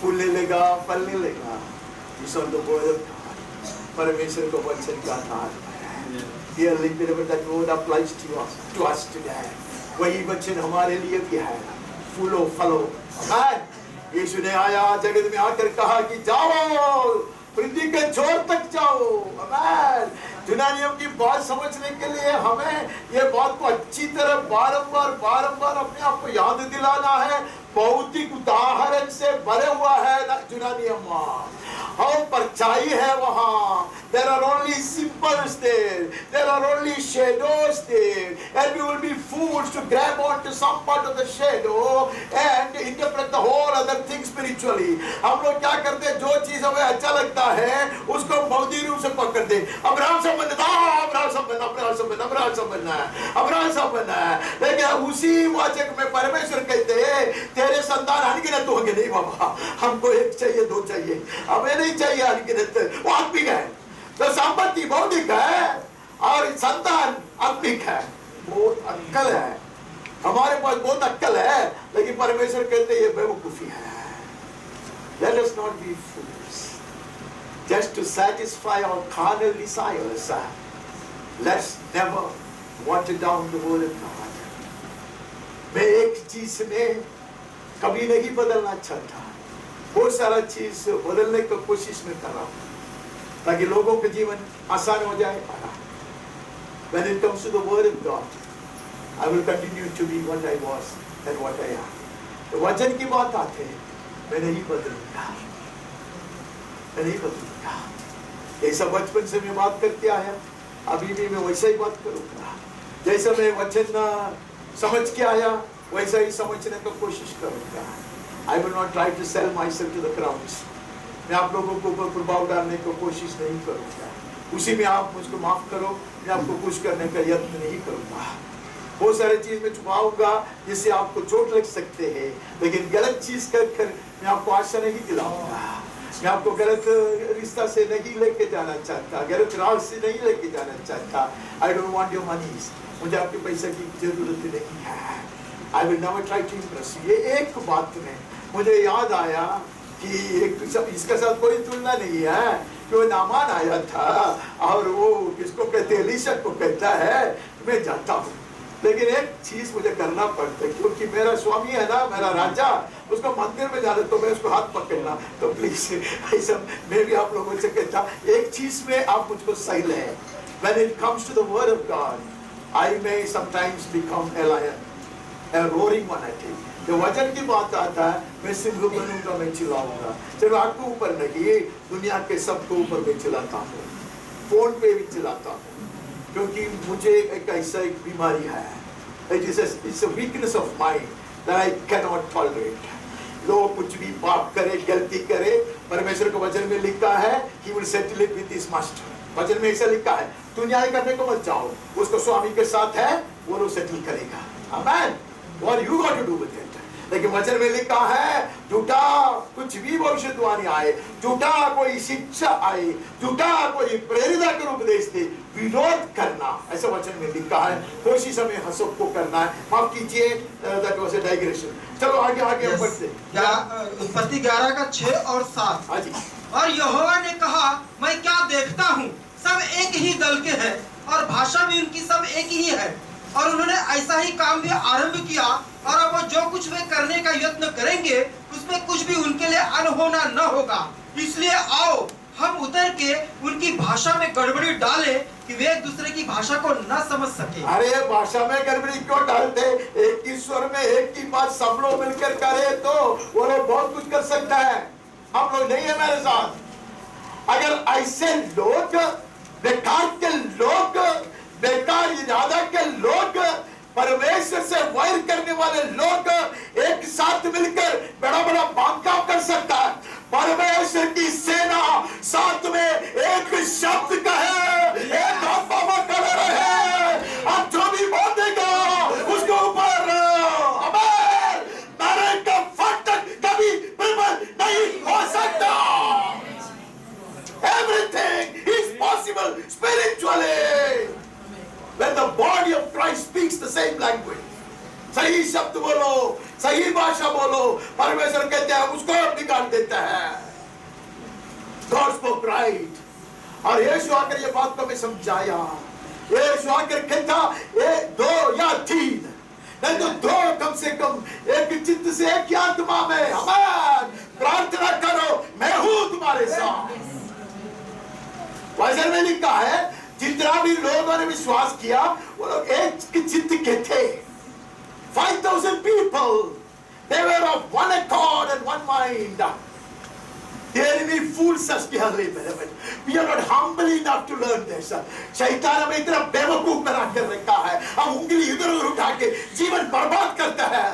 फूलने लगा, फलने लगा। It's on the word of God. परमेश्वर को वचन का आधार है। Dear listener, that word applies to us today. वही वचन हमारे लिए भी है। फूलो फलो। Amen. यीशु ने आया जगत में आकर कहा कि जाओ, पृथ्वी के छोर तक जाओ। Amen. यूनानियों की बात समझने के लिए हमें ये बात को अच्छी तरह बारंबार अपने आप को याद दिलाना है। भौतिक उदाहरण से भरे हुआ है यूनानियम, और परछाई है वहाँ। There are only symbols there. There are only shadows there. And we will be fools to grab onto some part of the shadow and interpret the whole other thing spiritually. हम लोग क्या करते हैं, जो चीज हमें अच्छा लगता है उसको भौतिक रूप से पकड़ दे। अब्राहम से बनना है, लेकिन उसी वाचक में परमेश्वर कहते हैं तेरे संतान अनगिनत होंगे। नहीं बाबा, हमको एक चाहिए, दो चाहिए, हमें नहीं चाहिए अनगिनत। वो आत्मिक है, तो संपत्ति भौतिक है और संतान आत्मिक है। बहुत अक्कल है, हमारे पास बहुत अक्कल है, लेकिन परमेश्वर कहते हैं ये बेवकूफी है। Let us not be fools just to satisfy our carnal desires. Let's never water down the word of God. मैं एक चीज में कभी नहीं बदलना चाहता, बहुत सारा चीज बदलने की कोशिश में कर रहा हूँ ताकि लोगों के जीवन आसान हो जाए। When it comes to the word of God, I will continue to be what I was and what I am. तो वचन की बात आते हैं, मैं नहीं बदलूंगा, मैं नहीं बदलूंगा। ऐसा बचपन से मैं बात करके आया, अभी भी मैं वैसा ही बात करूंगा। जैसा मैं वचन समझ के आया वैसा ही समझने की कोशिश करूंगा। I will not try to sell myself to the crowds. मैं आप लोगों को ऊपर प्रभाव डालने की कोशिश नहीं करूंगा। उसी में आप मुझको माफ करो, मैं आपको खुश करने का यत्न नहीं करूंगा। बहुत सारे चीज में छुपाऊंगा जिससे आपको चोट लग सकते हैं, लेकिन गलत चीज कर मैं आपको आशा नहीं दिलाऊंगा। मैं आपको गलत रिश्ता से नहीं लेके जाना चाहता, गलत राह से नहीं लेके जाना चाहता। I don't want your monies. मुझे आपके पैसे की जरूरत नहीं है। I will never try to impress you. ये एक बात में मुझे याद आया कि इसके साथ कोई तुलना नहीं है कि वो नामान आया था और वो किसको कहते हैं, एलीशा को कहता है मैं जाता हूँ, लेकिन एक चीज मुझे करना पड़ता है क्योंकि मेरा स्वामी है ना, मेरा राजा, उसको मंदिर में जाना तो मैं उसको हाथ पकड़ना। तो प्लीज ऐसा मैं भी आप लोगों से कहता, एक चीज में आप मुझको सही ले। When it comes to the word of God, I may sometimes become a lion, a roaring one I think. जब वचन की बात आता है मैं सिंह बनूंगा, मैं चिल्लाऊंगा। चलो आपको ऊपर नहीं, दुनिया के सबको ऊपर मैं चिल्लाता हूँ, फोन पे भी चिल्लाता हूँ, क्योंकि मुझे एक ऐसा एक बीमारी है। It's a weakness of mine that I cannot tolerate. लोग कुछ भी पाप करे, गलती करे, परमेश्वर के वचन में लिखा है He will settle it with his master. वचन में ऐसा लिखा है, तू न्याय करने को मत जाओ, उसको स्वामी के साथ है, वो लोग सेटल करेगा। Amen. What you got to do with it? लेकिन वचन में लिखा है झूठा कुछ भी भविष्यवाणी आए, झूठा कोई शिक्षा आए, झूठा कोई प्रेरित कर उपदेश दे, विरोध करना, ऐसा वचन में लिखा है। कोशिश हमें हसब को करना है। माफ कीजिए, that was a digression. चलो आगे बढ़ते। उत्पत्ति 11:6 और 7। हाँ जी। और यहोवा ने कहा, मैं क्या देखता हूँ, सब एक ही दल के हैं और भाषा भी उनकी सब एक ही है, और उन्होंने ऐसा ही काम भी आरंभ किया, और अब वो जो कुछ वे करने का यत्न करेंगे उसमें कुछ भी उनके लिए अनहोना न होगा। इसलिए आओ हम उतर के उनकी भाषा में गड़बड़ी डालें कि वे एक दूसरे की भाषा को न समझ सके। अरे भाषा में गड़बड़ी क्यों डालते? एक ही स्वर में एक ही बात सब लोग मिलकर करे तो वो लोग बहुत कुछ कर सकता है। हम लोग नहीं है मेरे साथ। अगर ऐसे लोग, बेकार के लोग बेकार इरादा के लोग, परमेश्वर से वैर करने वाले लोग एक साथ मिलकर बड़ा बड़ा बांधकाम कर सकता है। परमेश्वर की सेना साथ में एक शब्द का है, एक आत्मा में खड़ा रहे। अब जो भी बांधेगा उसके ऊपर अमर नारे का फाटक कभी प्रबल नहीं हो सकता। Everything is possible spiritually when the body of Christ speaks the same language. सही शब्द बोलो, सही भाषा बोलो, परमेश्वर कहते हैं उसको निकाल देता है। God spoke right. और यीशु आकर ये बात को मैं समझाया। यीशु आकर कहता एक दो या तीन नहीं तो दो कम से कम एक चित्त से एक आत्मा में हमें प्रार्थना करो, मैं हूं तुम्हारे साथ। वचन में लिखा है जितना भी लोगों ने विश्वास किया वो लोग एक चित्त के थे। 5,000 people, they were of one accord and one mind. The enemy fools us dearly, beloved. We are not humble enough to learn this. शैतान हमें इतना बेवकूफ बना कर रखा है, हम उंगली इधर उधर उठा के जीवन बर्बाद करता है।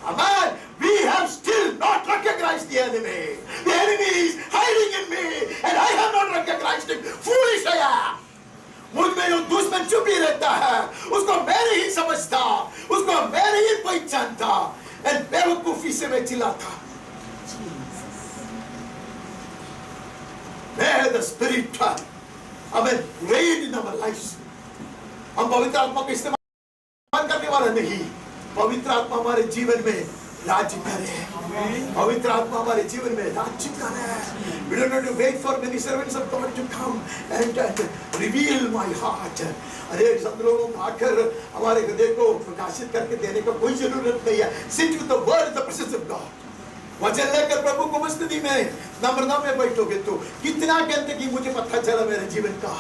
Amen. We have still not recognized the enemy. The enemy is hiding in me, and I have not recognized him. Foolish I am. मुझ में जो दुश्मन चुप ही रहता है, उसको मैं नहीं समझता, उसको मैं नहीं पहचानता, और बेवकूफी से मैं चिल्लाता। May the Spirit, Amen, reign in our lives. हम पवित्र आत्मा का इस्तेमाल करने वाला नहीं, पवित्र आत्मा हमारे जीवन में राज्य करे। पवित्र आत्मा हमारे जीवन में राज्य करे। We don't have to wait for many servants of God to come and reveal my heart. अरे सब लोगों को आकर हमारे हृदय को प्रकाशित करके देने का कोई जरूरत नहीं है। Sit with the word in the presence of God. वचन लेकर प्रभु को उपस्थिति में नम्रता में बैठोगे तो कितना गंदगी मुझे पता चला मेरे जीवन का,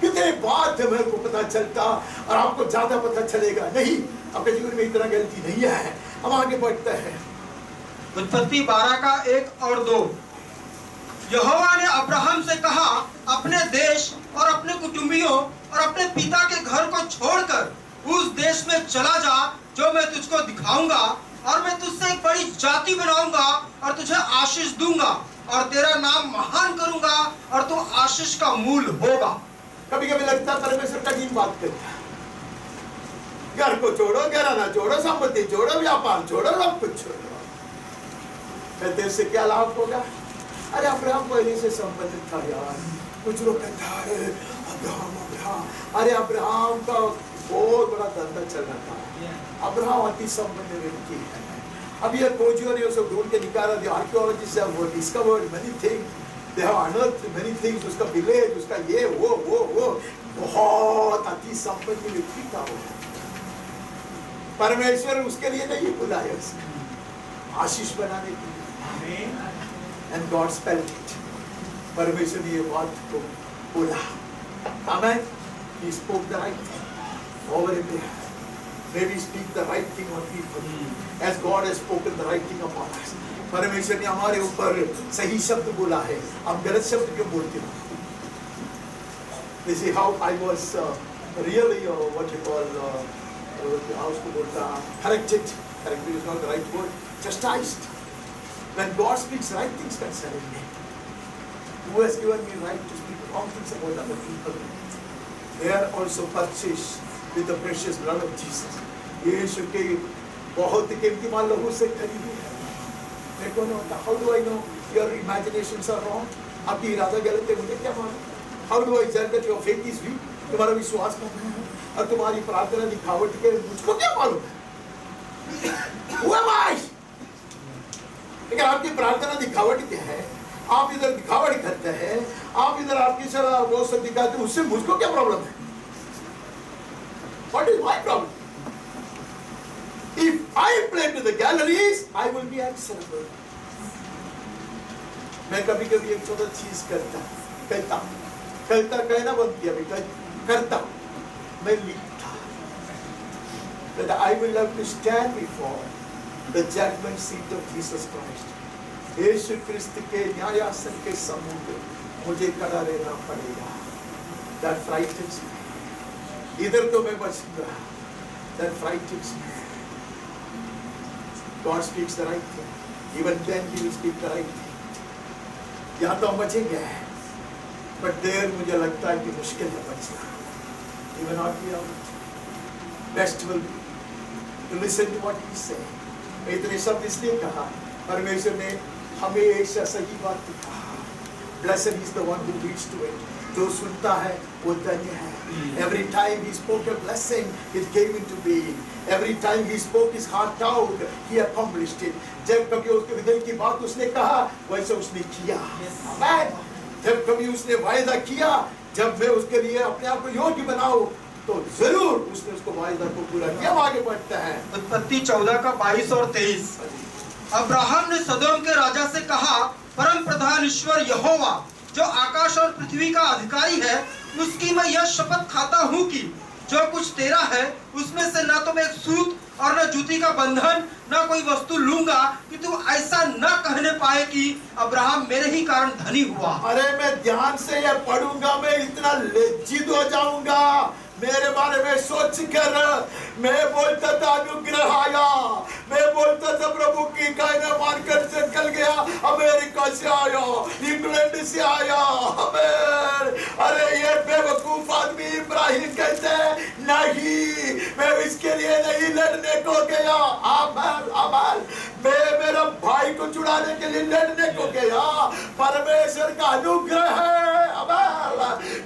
कितने बात मेरे को पता चलता और आपको ज्यादा पता चलेगा। नहीं, अपने जीवन में इतना गलती नहीं है। हम आगे बढ़ते हैं। उत्पत्ति 12 का 1 और 2। यहोवा ने अब्राहम से कहा, अपने देश और अपने कुटुंबियों और अपने पिता के घर को छोड़कर उस देश में चला जा जो मैं तुझको दिखाऊंगा, और मैं तुझसे एक बड़ी जाति बनाऊंगा और तुझे आशीष दूंगा और तेरा नाम महान करूंगा और तू आशीष का मूल होगा। कभी कभी लगता है परमेश्वर का दिन बात करता है। घर को छोड़ो, घराना छोड़ो, संपत्ति छोड़ो, व्यापार छोड़ो, सब कुछ छोड़ो। तेरे से क्या लाभ होगा? अरे अब्राहम पहले से संबंधित था यार। कुछ लोग कहते हैं अरे अब्राहम का बहुत बड़ा धंधा चल रहा था। अब्राहम अति संपन्न व्यक्ति है। अब ये खोजियों ने उसे ढूंढ के निकाला। The archaeologists have discovered many things. They have unearthed many things. उसका विलेज, उसका ये वो बहुत अति संपन्न व्यक्ति था वो। परमेश्वर उसके लिए नहीं बुलाया उसे, आशीष बनाने के लिए। And God spelled it. परमेश्वर ने ये बात को बोला। Amen. He spoke the right thing over Abraham. May we speak the right thing on people, as God has spoken the right thing upon us. परमेश्वर ने हमारे ऊपर सही शब्द बोला है, हम गलत शब्द क्यों बोलते हैं? This is how I was really what you call house को बोलता corrected. Corrected is not the right word. Chastised. When God speaks right things concerning me, who has given me right to speak wrong things about other people? They are also purchased with the precious blood of Jesus. यीशु के बहुत कीमती माल लहू से खरीदी है। मैं कौन होता? How do I know your imaginations are wrong? आपकी इरादा गलत है, मुझे क्या मालूम? How do I judge that your faith is weak? तुम्हारा विश्वास कम है और तुम्हारी प्रार्थना दिखावट के, मुझको क्या मालूम? Who am I? लेकिन आपकी प्रार्थना दिखावट क्या है? आप इधर दिखावट करते हैं, आप इधर आपकी सलाह वो सब दिखाते हैं, उससे मुझको क्या प्रॉब्लम है? What is my problem? If I play to the galleries, I will be answerable. मैं कभी-कभी एक छोटा चीज कहता कहना बंद किया बेटा, करता मैं लिखता that I will have to stand before the judgment seat of Jesus Christ. यीशु क्रिस्त के न्यायासन के सम्मुख मुझे खड़ा रहना पड़ेगा. That frightens me. इधर तो मैं बचूंगा, that frightens me. God speaks the right thing. Even then he will speak the right thing. यहाँ तो हम बचेंगे, but there मुझे लगता है कि मुश्किल है बचना. You will not be out. Best will be to listen to what he say. मैं इतने शब्द इसलिए कहा, परमेश्वर ने हमेशा सही बात कहा. Blessed is the one who leads to it. जो सुनता है वो धन्य है. Every time he spoke a blessing, it came into being. Every time he spoke his heart out, he accomplished it. जब कभी उसके हृदय की बात उसने कहा, वैसे उसने किया. Amen. जब कभी उसने वायदा किया, जब मैं उसके लिए अपने आप को योग्य बनाऊं, तो जरूर उसने उसको वायदा को पूरा किया. आगे बढ़ता है. उत्पत्ति 14 का 22 और 23. अब्राहम ने सदोम के राजा से कहा, परम प्रधान ईश्वर यहोवा जो आकाश और पृथ्वी का अधिकारी है, उसकी मैं यह शपथ खाता हूँ कि जो कुछ तेरा है उसमें से न तो मैं एक सूत और न जूती का बंधन न कोई वस्तु लूंगा, कि तू ऐसा न कहने पाए कि अब्राहम मेरे ही कारण धनी हुआ. अरे मैं ध्यान से ये पढ़ूंगा, मैं इतना लज्जित हो जाऊंगा. मेरे बारे में सोच कर मैं बोलता था अनुग्रह आया, मैं बोलता था प्रभु की कहना मानकर से निकल गया, अमेरिका से आया, इंग्लैंड से आया. अरे ये बेवकूफ आदमी इब्राहिम कहते हैं नहीं, मैं इसके लिए नहीं लड़ने को गया. आभार मैं मेरा भाई को छुड़ाने के लिए लड़ने को गया. परमेश्वर का अनुग्रह है. आभार.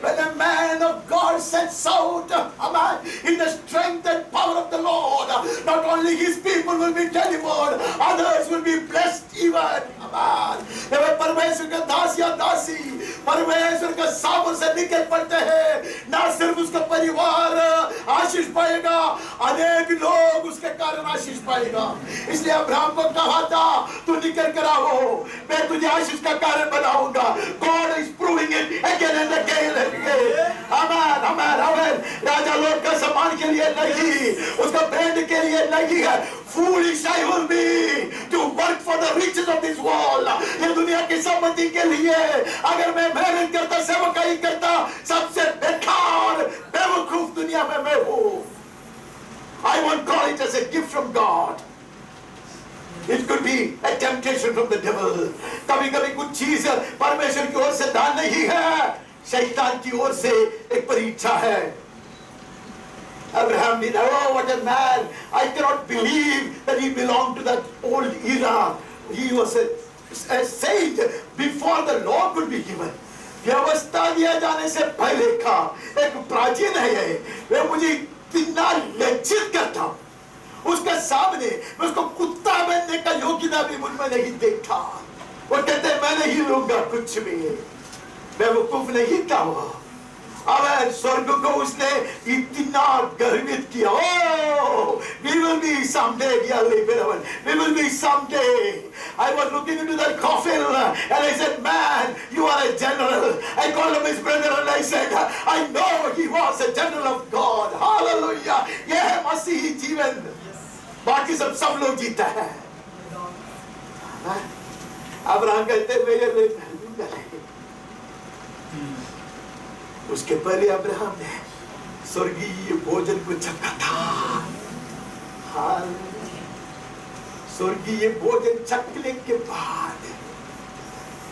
When a man of God sets out, amen, in the strength and power of the Lord, not only his people will be delivered, others will be blessed even. Amen. जब परमेश्वर का दास या दासी परमेश्वर का सामने से निकल पड़ते हैं, ना सिर्फ उसका परिवार आशीष पाएगा, अनेक लोग उसके कारण आशीष पाएगा. इसलिए अब्राहम को कहा था, तू निकल कर आओ, मैं तुझे आशीष का कारण बनाऊंगा. God is proving it again and again and again. Amen, amen, amen. राजा लोग का सम्मान के लिए नहीं, उसका ब्रांड के लिए नहीं है. Foolish I will be to work for the riches of this world. ये दुनिया की सम्पत्ति के लिए अगर मैं मेहनत करता, सेवकाई करता, सबसे बेकार बेवकूफ दुनिया में मैं हूँ. I won't call it as a gift from God. It could be a temptation from the devil. कभी-कभी कुछ चीज परमेश्वर की ओर से दान नहीं है, शैतान की ओर से एक परीक्षा है. Abraham did, oh what a man, I cannot believe that he belonged to that old era. He was a saint before the law could be given. व्यवस्था दिया जाने से पहले का एक प्राचीन है ये. वे मुझे इतना लज्जित करता, उसके सामने मैं उसको कुत्ता बनने का योग्यता भी मुझ में नहीं देखता. वो कहते मैं नहीं लूंगा कुछ भी, मैं वकूफ नहीं था. वो अब स्वर्ग को उसने इतना गर्वित किया. Oh, we will be someday, dearly beloved. We will be someday. I was looking into that coffin and I said, man, you are a general. I called him his brother and I said, I know he was a general of God. Hallelujah. ये है मसीही जीवन. बाकी सब लोग जीता है. अब्राहम कहते मेरे लिए उसके पहले अब्राहम ने स्वर्गीय भोजन को चखा था. स्वर्गीय भोजन चखने के बाद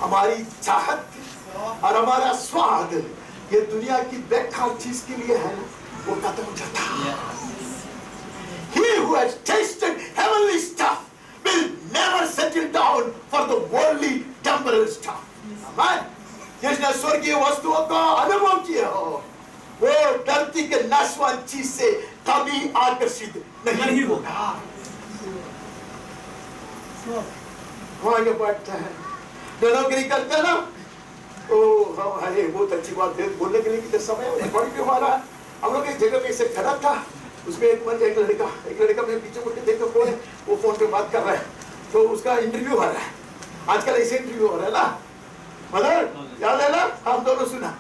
हमारी चाहत और हमारा स्वाद ये दुनिया की बेकार चीज के लिए है, वो खत्म हो जाता. He who has tasted heavenly stuff will never settle down for the worldly temporal stuff. Amen. जिसने स्वर्गीय वस्तुओं का अनुभव किया हो, वो धरती के नाशवान चीज से कभी आकर्षित नहीं होगा. आगे बढ़ता है. जो नौकरी करते हैं ना, अरे बहुत अच्छी बात है बोलने के लिए, कितने समय बड़ी भी हमारा हम लोग एक जगह में से खड़ा था. उसमें एक लड़का मेरे पीछे मुड़ के देखा कौन है, वो फोन पे बात कर रहा है. तो उसका इंटरव्यू हो रहा है. आजकल ऐसे इंटरव्यू हो रहा है ना, मदर याद है ना, हम दोनों सुना.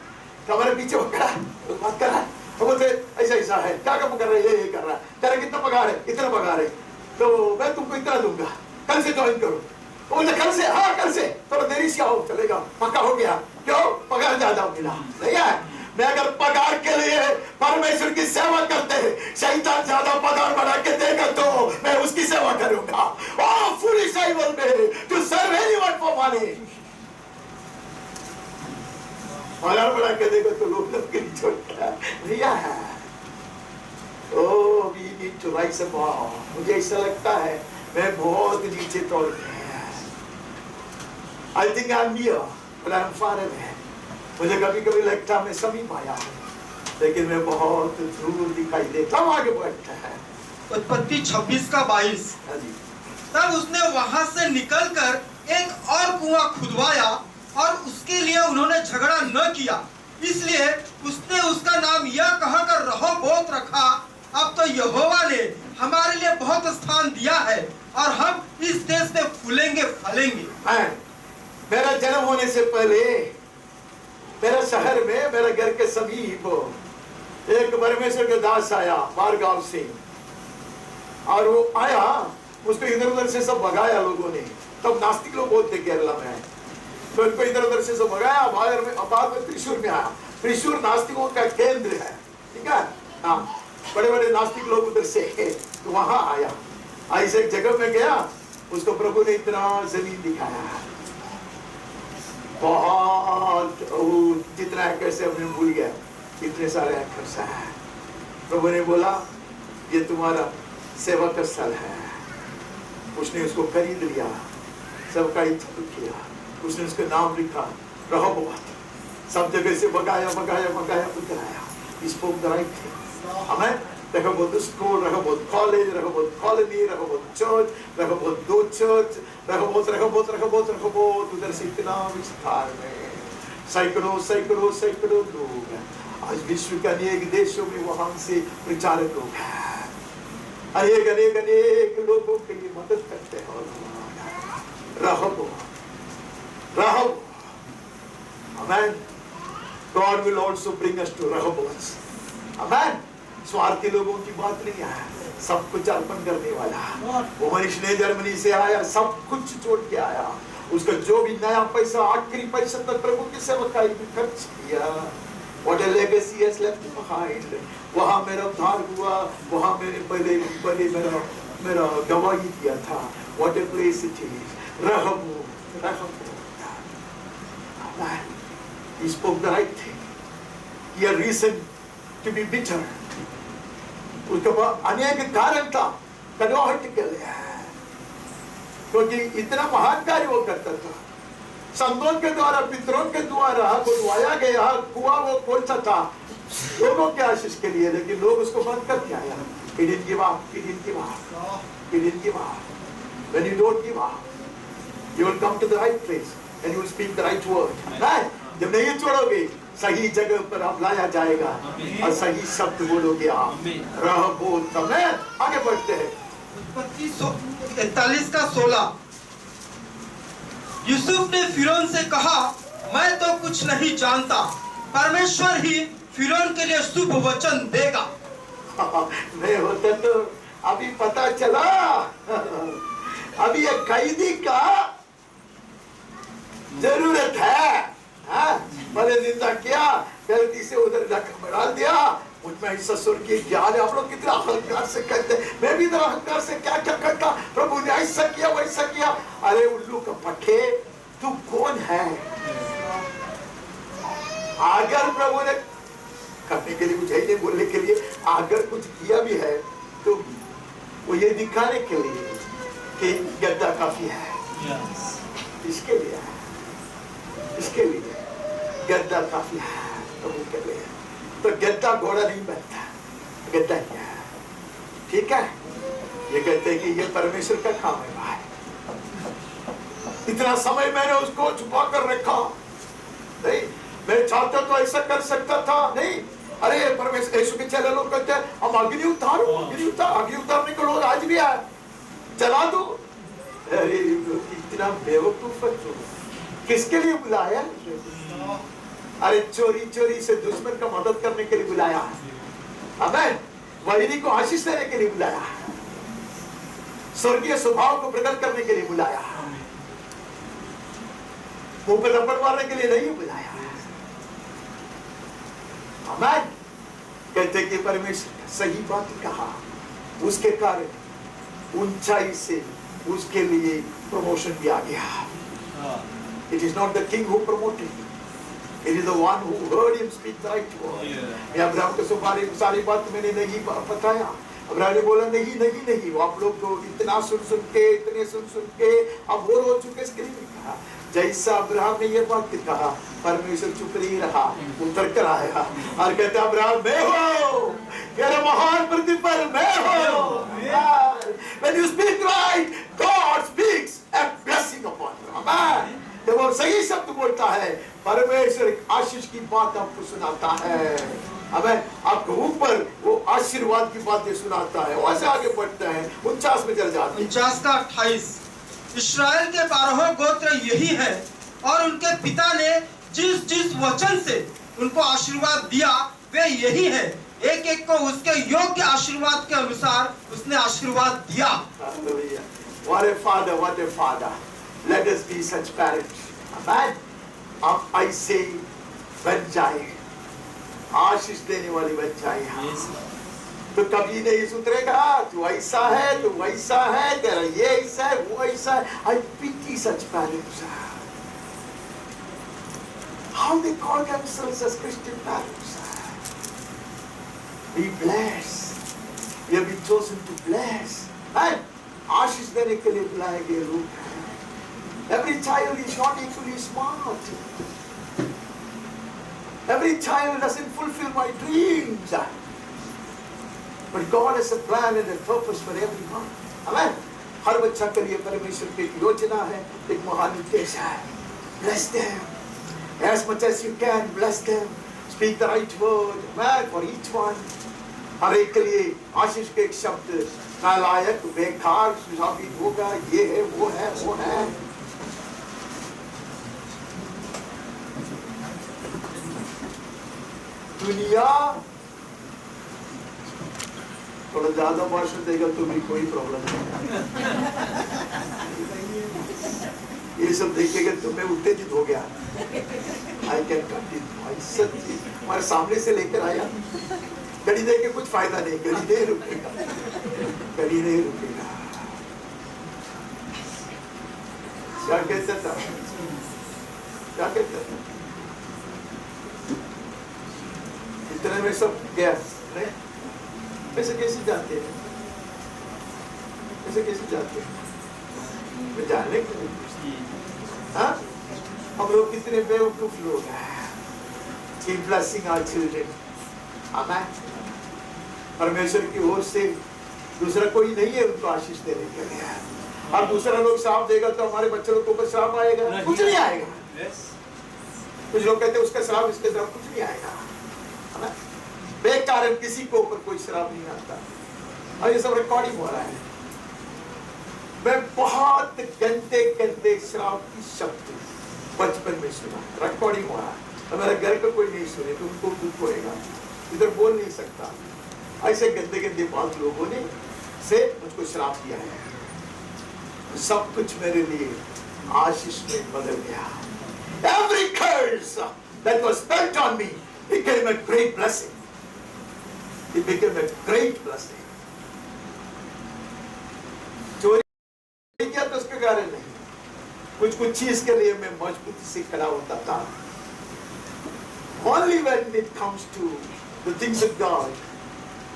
हमारे पीछे वो खड़ा बात कर रहा है. वो बोलते ऐसा है, क्या काम कर रहा है, ये कर रहा है. तेरा कितना पगार है, इतना पगार है, तो मैं तुमको इतना दूंगा, कल से ज्वाइन करो. वो बोलते कल से, हाँ कल से, थोड़ा देरी से आओ, चलेगा, पक्का हो गया. क्यों? पगार ज्यादा मिला. नहीं है, मैं अगर पगार के लिए परमेश्वर की सेवा करते हैं, शैतान ज्यादा पगार बढ़ा के देगा तो मैं उसकी सेवा करूंगा। ओह foolish I will be to serve anyone for money। पगार बढ़ा के देगा तो लोग नौकरी छोड़ता भैया है। ओह we need to rise above। मुझे ऐसा लगता है मैं बहुत नीचे तौर पे I think I'm near, but I'm far away। मुझे कभी कभी लगता मैं समीप आया हूँ, लेकिन मैं बहुत दूर दिखाई देता हूँ। आगे बढ़ता है उत्पत्ति 26:22। तब उसने वहां से निकलकर एक और कुआं खुदवाया और उसके लिए उन्होंने झगड़ा न किया, इसलिए उसने उसका नाम यह कहकर रहोबोत रखा। अब तो यहोवा ने हमारे लिए बहुत स्थान दिया है और हम इस देश में फूलेंगे फलेंगे। मेरा जन्म होने से पहले मेरा शहर में, मेरा घर के समीप एक परमेश्वर के दास आया बारगांव से, और वो आया, उसको इधर उधर से सब भगाया लोगों ने। तब नास्तिक लोग बहुत थे केरला में, तो इनको इधर उधर से सब भगाया। बाद में त्रिशूर में आया। त्रिशूर नास्तिकों का केंद्र है, ठीक है। हाँ, बड़े बड़े नास्तिक लोग उधर से, तो वहां आया। ऐसे एक जगह में गया, उसको प्रभु ने इतना जमीन दिखाया, बहुत जितना कैसे अपने भूल गया, इतने सारे खर्च है। प्रभु ने बोला ये तुम्हारा सेवा का स्थल है। उसने उसको खरीद लिया, सबका इज्जत किया, उसने उसका नाम लिखा रहोबोत। सब जगह से भगाया भगाया भगाया उधर आया। Spoke the right thing. हमें Rehoboth school, Rehoboth college, Rehoboth colony, Rehoboth church, Rehoboth दो चर्च, Rehoboth उधर से इतना विस्तार में सैकड़ों लोग हैं। आज विश्व के अनेक देशों में वहां से प्रचारक लोग हैं, अनेक लोगों के लिए मदद करते हैं। Rehoboth, amen। God will also bring us to Rehoboth, amen। स्वार्थी लोगों की बात नहीं है, सब कुछ अर्पण करने वाला। वो मनुष्य ने जर्मनी से आया, सब कुछ छोड़ के आया। उसका जो भी नया पैसा, आखिरी पैसा तक प्रभु की सेवकाई में खर्च किया। What a legacy has left behind। वहाँ मेरा उद्धार हुआ, वहाँ मैंने पहले मेरा गवाही दिया था। What a place it is। Rehoboth। He spoke the right thing। He had reason to be bitter। उसके बाद अनेक कारण था कड़वाहट के लिए, क्योंकि इतना महान कार्य वो करता था। संतों के द्वारा, पितरों के द्वारा खुदवाया गया कुआं वो खोलता था लोगों के आशीष के लिए, लेकिन लोग उसको बंद करके आया। He didn't give up। When you don't give up, you will come to the right place and you will speak the right word। जब नहीं छोड़ोगे, सही जगह पर आप लाया जाएगा और सही शब्द बोलोगे आप। रहोबोत। आगे बढ़ते हैं। उत्पत्ति 41:16। यूसुफ ने फिरौन से कहा, मैं तो कुछ नहीं जानता, परमेश्वर ही फिरौन के लिए शुभ वचन देगा। नहीं होता तो अभी पता चला, अभी एक कैदी का जरूरत है। मैंने निंदा किया, गलती से उधर डाल दिया, मुझमें ससुर की ज्ञान है। आप लोग कितना अहंकार से कहते हैं, मैं भी इधर अहंकार से क्या क्या करता, प्रभु ने ऐसा किया वैसा किया। अरे उल्लू का पट्टे, तू कौन है? अगर प्रभु ने करने के लिए कुछ है नहीं, बोलने के लिए अगर कुछ किया भी है तो वो ये दिखाने के लिए कि गद्दा काफी है। इसके लिए गद्दा काफी है प्रभु के लिए। तो गद्दा घोड़ा नहीं बनता, गद्दा क्या है? ठीक है, ये कहते हैं कि ये परमेश्वर का काम है भाई। इतना समय मैंने उसको छुपा कर रखा नहीं, मैं चाहता तो ऐसा कर सकता था नहीं। अरे परमेश्वर यीशु के चेले लोग कहते हैं हम अग्नि उतारो, अग्नि उतारने के लोग आज भी आए, चला दो। अरे इतना बेवकूफ है, किसके लिए बुलाया? अरे चोरी से दुश्मन का मदद करने के लिए बुलाया, आमीन। वैरी को आशीष देने के लिए बुलाया, स्वर्गीय स्वभाव को प्रकट करने के लिए बुलाया, मुंह पे थप्पड़ मारने के लिए नहीं बुलाया। आमेन। कहते कि परमेश्वर ने सही बात कहा, उसके कारण ऊंचाई से उसके लिए प्रमोशन दिया गया। It is not the king who promoted him. It is the one who heard him speak the right word. मैं अब्राहम को सारी बात मैंने नहीं बताया। अब्राहम ने बोला नहीं नहीं नहीं, वो आप लोग तो इतना सुन के अब बोर हो चुके, इसके लिए कहा। जैसा अब्राहम ने ये बात कहा, परमेश्वर चुप नहीं रहा, उतर कर आया और कहता अब्राहम मैं हो, मेरा महान प्रतिफल मैं हो। When you speak right, God speaks a blessing upon you. Amen. जब वो सही शब्द बोलता है, परमेश्वर आशीष की बात आपको सुनाता है। अबे आपको ऊपर वो आशीर्वाद की बातें सुनाता है, वैसे आगे बढ़ता है। 49 में चल जाते हैं। 49 का 28। इस्राएल के 12 गोत्र यही है और उनके पिता ने जिस जिस वचन से उनको आशीर्वाद दिया वे यही है, एक एक को उसके योग्य आशीर्वाद के अनुसार उसने आशीर्वाद दिया। What a father, what a father. Let us be such parents. Amen. आप ऐसे बन जाए, आशीष देने वाली बन जाए। तो कभी नहीं सुधरेगा, तू ऐसा है, तू वैसा है, तेरा ये ऐसा है, वो ऐसा है। I pity such parents. How they call themselves as Christian parents. Be blessed. We have been chosen to bless. And आशीष देने के लिए बुलाए गए लोग हैं। Every child is not equally smart. Every child doesn't fulfill my dreams. But God has a plan and a purpose for everyone. Amen. हर बच्चा के लिए परमेश्वर की एक योजना है, एक महान उद्देश्य है। Bless them. As much as you can, bless them. Speak the right word. Amen. For each one. हर एक के लिए आशीष के एक शब्द नालायक बेकार साबित होगा, ये है वो है वो है। दुनिया थोड़ा ज्यादा भाषण देगा तो भी कोई प्रॉब्लम नहीं। ये सब देखेगा तो मैं उत्तेजित हो गया। I can continue. हमारे सामने से लेकर आया, घड़ी दे के कुछ फायदा नहीं, घड़ी नहीं रुकेगा, घड़ी नहीं रुकेगा। क्या कहता था, क्या कहता था, इतने में सब गया। ऐसे कैसे जाते हैं, ऐसे कैसे जाते हैं, जानने के लिए। हाँ, हम लोग कितने बेवकूफ लोग हैं। Keep blessing our children. आमेन। परमेश्वर की ओर से दूसरा कोई नहीं है उनको आशीष देने के लिए। और दूसरा लोग श्राप देगा तो हमारे बच्चों को ऊपर श्राप आएगा? कुछ नहीं आएगा। कुछ लोग कहते हैं उसका श्राप इसके श्राप, कुछ नहीं आएगा। बेकार किसी को ऊपर कोई श्राप नहीं आता। और ये सब रिकॉर्डिंग हो रहा है। मैं बहुत गंदे गंदे श्राप की शब्द बचपन में सुना, रिकॉर्डिंग हो रहा है। हमारे घर का कोई नहीं सुने तो उनको दुख होएगा, इधर बोल नहीं सकता। ऐसे गंदे गंदे फालतू लोगों ने से मुझको श्राप दिया है। सब कुछ मेरे लिए आशीष में बदल गया। Every curse that was spent on me became a great blessing. It became a great blessing. चोरी किया तो उसके कारण नहीं, कुछ चीज के लिए मैं मजबूती से खड़ा होता था। Only when it comes to the things of God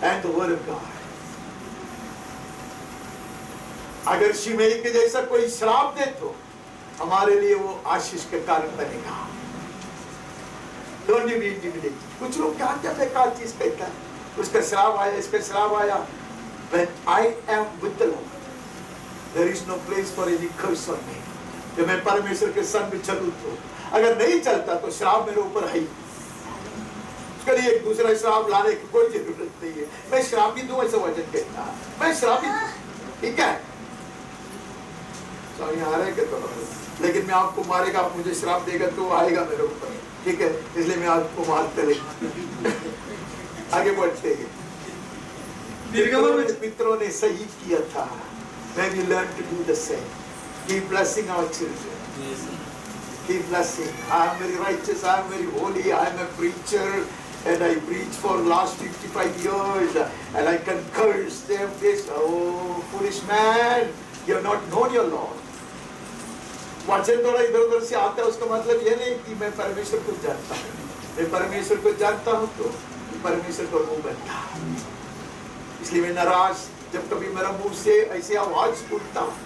and the word of God. अगर शिमई के जैसा कोई श्राप दे तो हमारे लिए वो आशीष के कारण बनेगा। Don't be intimidated. कुछ लोग क्या क्या बेकार चीज कहता है, उसका श्राप आया, इसका श्राप आया। When I am with the Lord, there is no place for any curse on me. जब मैं परमेश्वर के संग में चलूं तो, अगर नहीं चलता तो श्राप मेरे ऊपर है। उसके लिए एक दूसरा श्राप लाने की कोई जरूरत नहीं है। मैं श्रापित हूँ ऐसा वचन कहता है, मैं श्रापित हूँ, ठीक है। समझ आ रहा है कि तो, लेकिन मैं आपको मारेगा, आप मुझे श्राप देगा तो आएगा मेरे ऊपर, ठीक है। इसलिए मैं आपको मारते रहेगा। आगे बढ़ते हैं। मित्रों ने सही किया था। When we learn to do the same, keep blessing our children. Keep blessing. I am very righteous. I am very holy. I am a preacher. and I preach for last 55 years, and I can curse them. This, oh, foolish man, you have not known your Lord. वचन थोड़ा इधर उधर से आता है, उसका मतलब ये नहीं कि मैं परमेश्वर को जानता हूँ. मैं परमेश्वर को जानता हूँ तो परमेश्वर को मुंह बनता हूँ. इसलिए मैं नाराज, जब कभी मेरा मुंह से ऐसी आवाज उठता हूँ,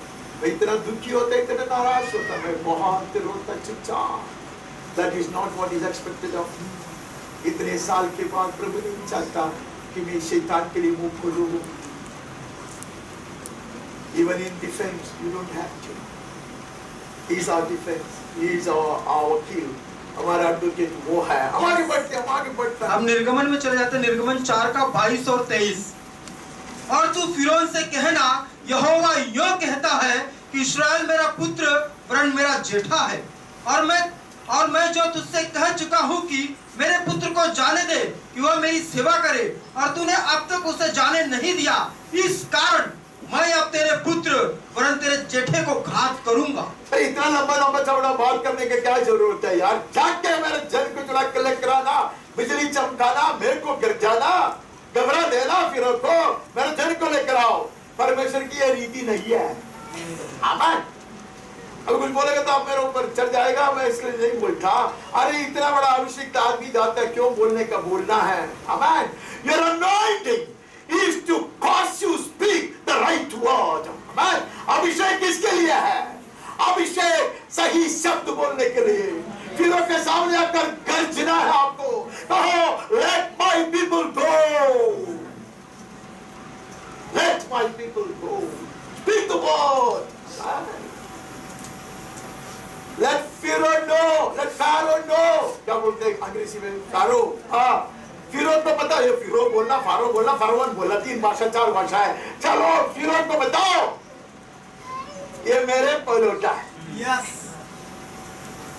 मैं इतना दुखी होता, इतना नाराज होता, मैं बहुत रोता चुपचाप. That is not what is expected of me. इतने साल के बाद प्रभु नहीं चाहता कि मैं शैतान के लिए मुंह खोलूं. Even in defense, you don't have to. He is our defense. He is our kill. हमारा एडवोकेट वो है. हम आगे बढ़ते हैं. हम निर्गमन में चले जाते हैं. निर्गमन 4 का 22 और 23. और तू फिरौन से कहना, यहोवा यूं कहता है कि इस्राएल मेरा पुत्र वरन मेरा जेठा है, और मैं जो तुझसे कह चुका हूँ कि मेरे पुत्र को जाने दे कि वह मेरी सेवा करे, और तूने अब तक उसे जाने नहीं दिया. इस कारण मैं अब तेरे पुत्र वरन तेरे जेठे को घात करूंगा. इतना लंबा चौड़ा बात करने की क्या जरूरत है यार? जाके मेरे जन को चुरा के लेकर आना, बिजली चमकाना, मेरे को गिर जाना, घबरा देना, फिर को मेरे जन को लेकर आओ. परमेश्वर की ये रीति नहीं है. आमीन. अगर कुछ बोलेगा तो आप मेरे ऊपर चढ़ जाएगा, मैं इसलिए नहीं बोलता. अरे इतना बड़ा अभिषेक आदमी जाता है, क्यों बोलने का बोलना है. आमीन. Your anointing is to cause you speak the right word. आमीन. अभिषेक किसके लिए है? अभिषेक सही शब्द बोलने के लिए. फिर के सामने आकर गर्जना है आपको. कहो, let my people go. Let my people go. Speak the word. Amen. Let Pharaoh know. Let Pharaoh know. क्या बोलते हैं अंग्रेजी में? Pharaoh. हाँ. फिरौन को पता है. फिरौन बोलना, फारो बोलना, फरवन बोलना, 3 भाषा 4 भाषा है. चलो फिरौन को बताओ, ये मेरे पौलोटा है. Yes.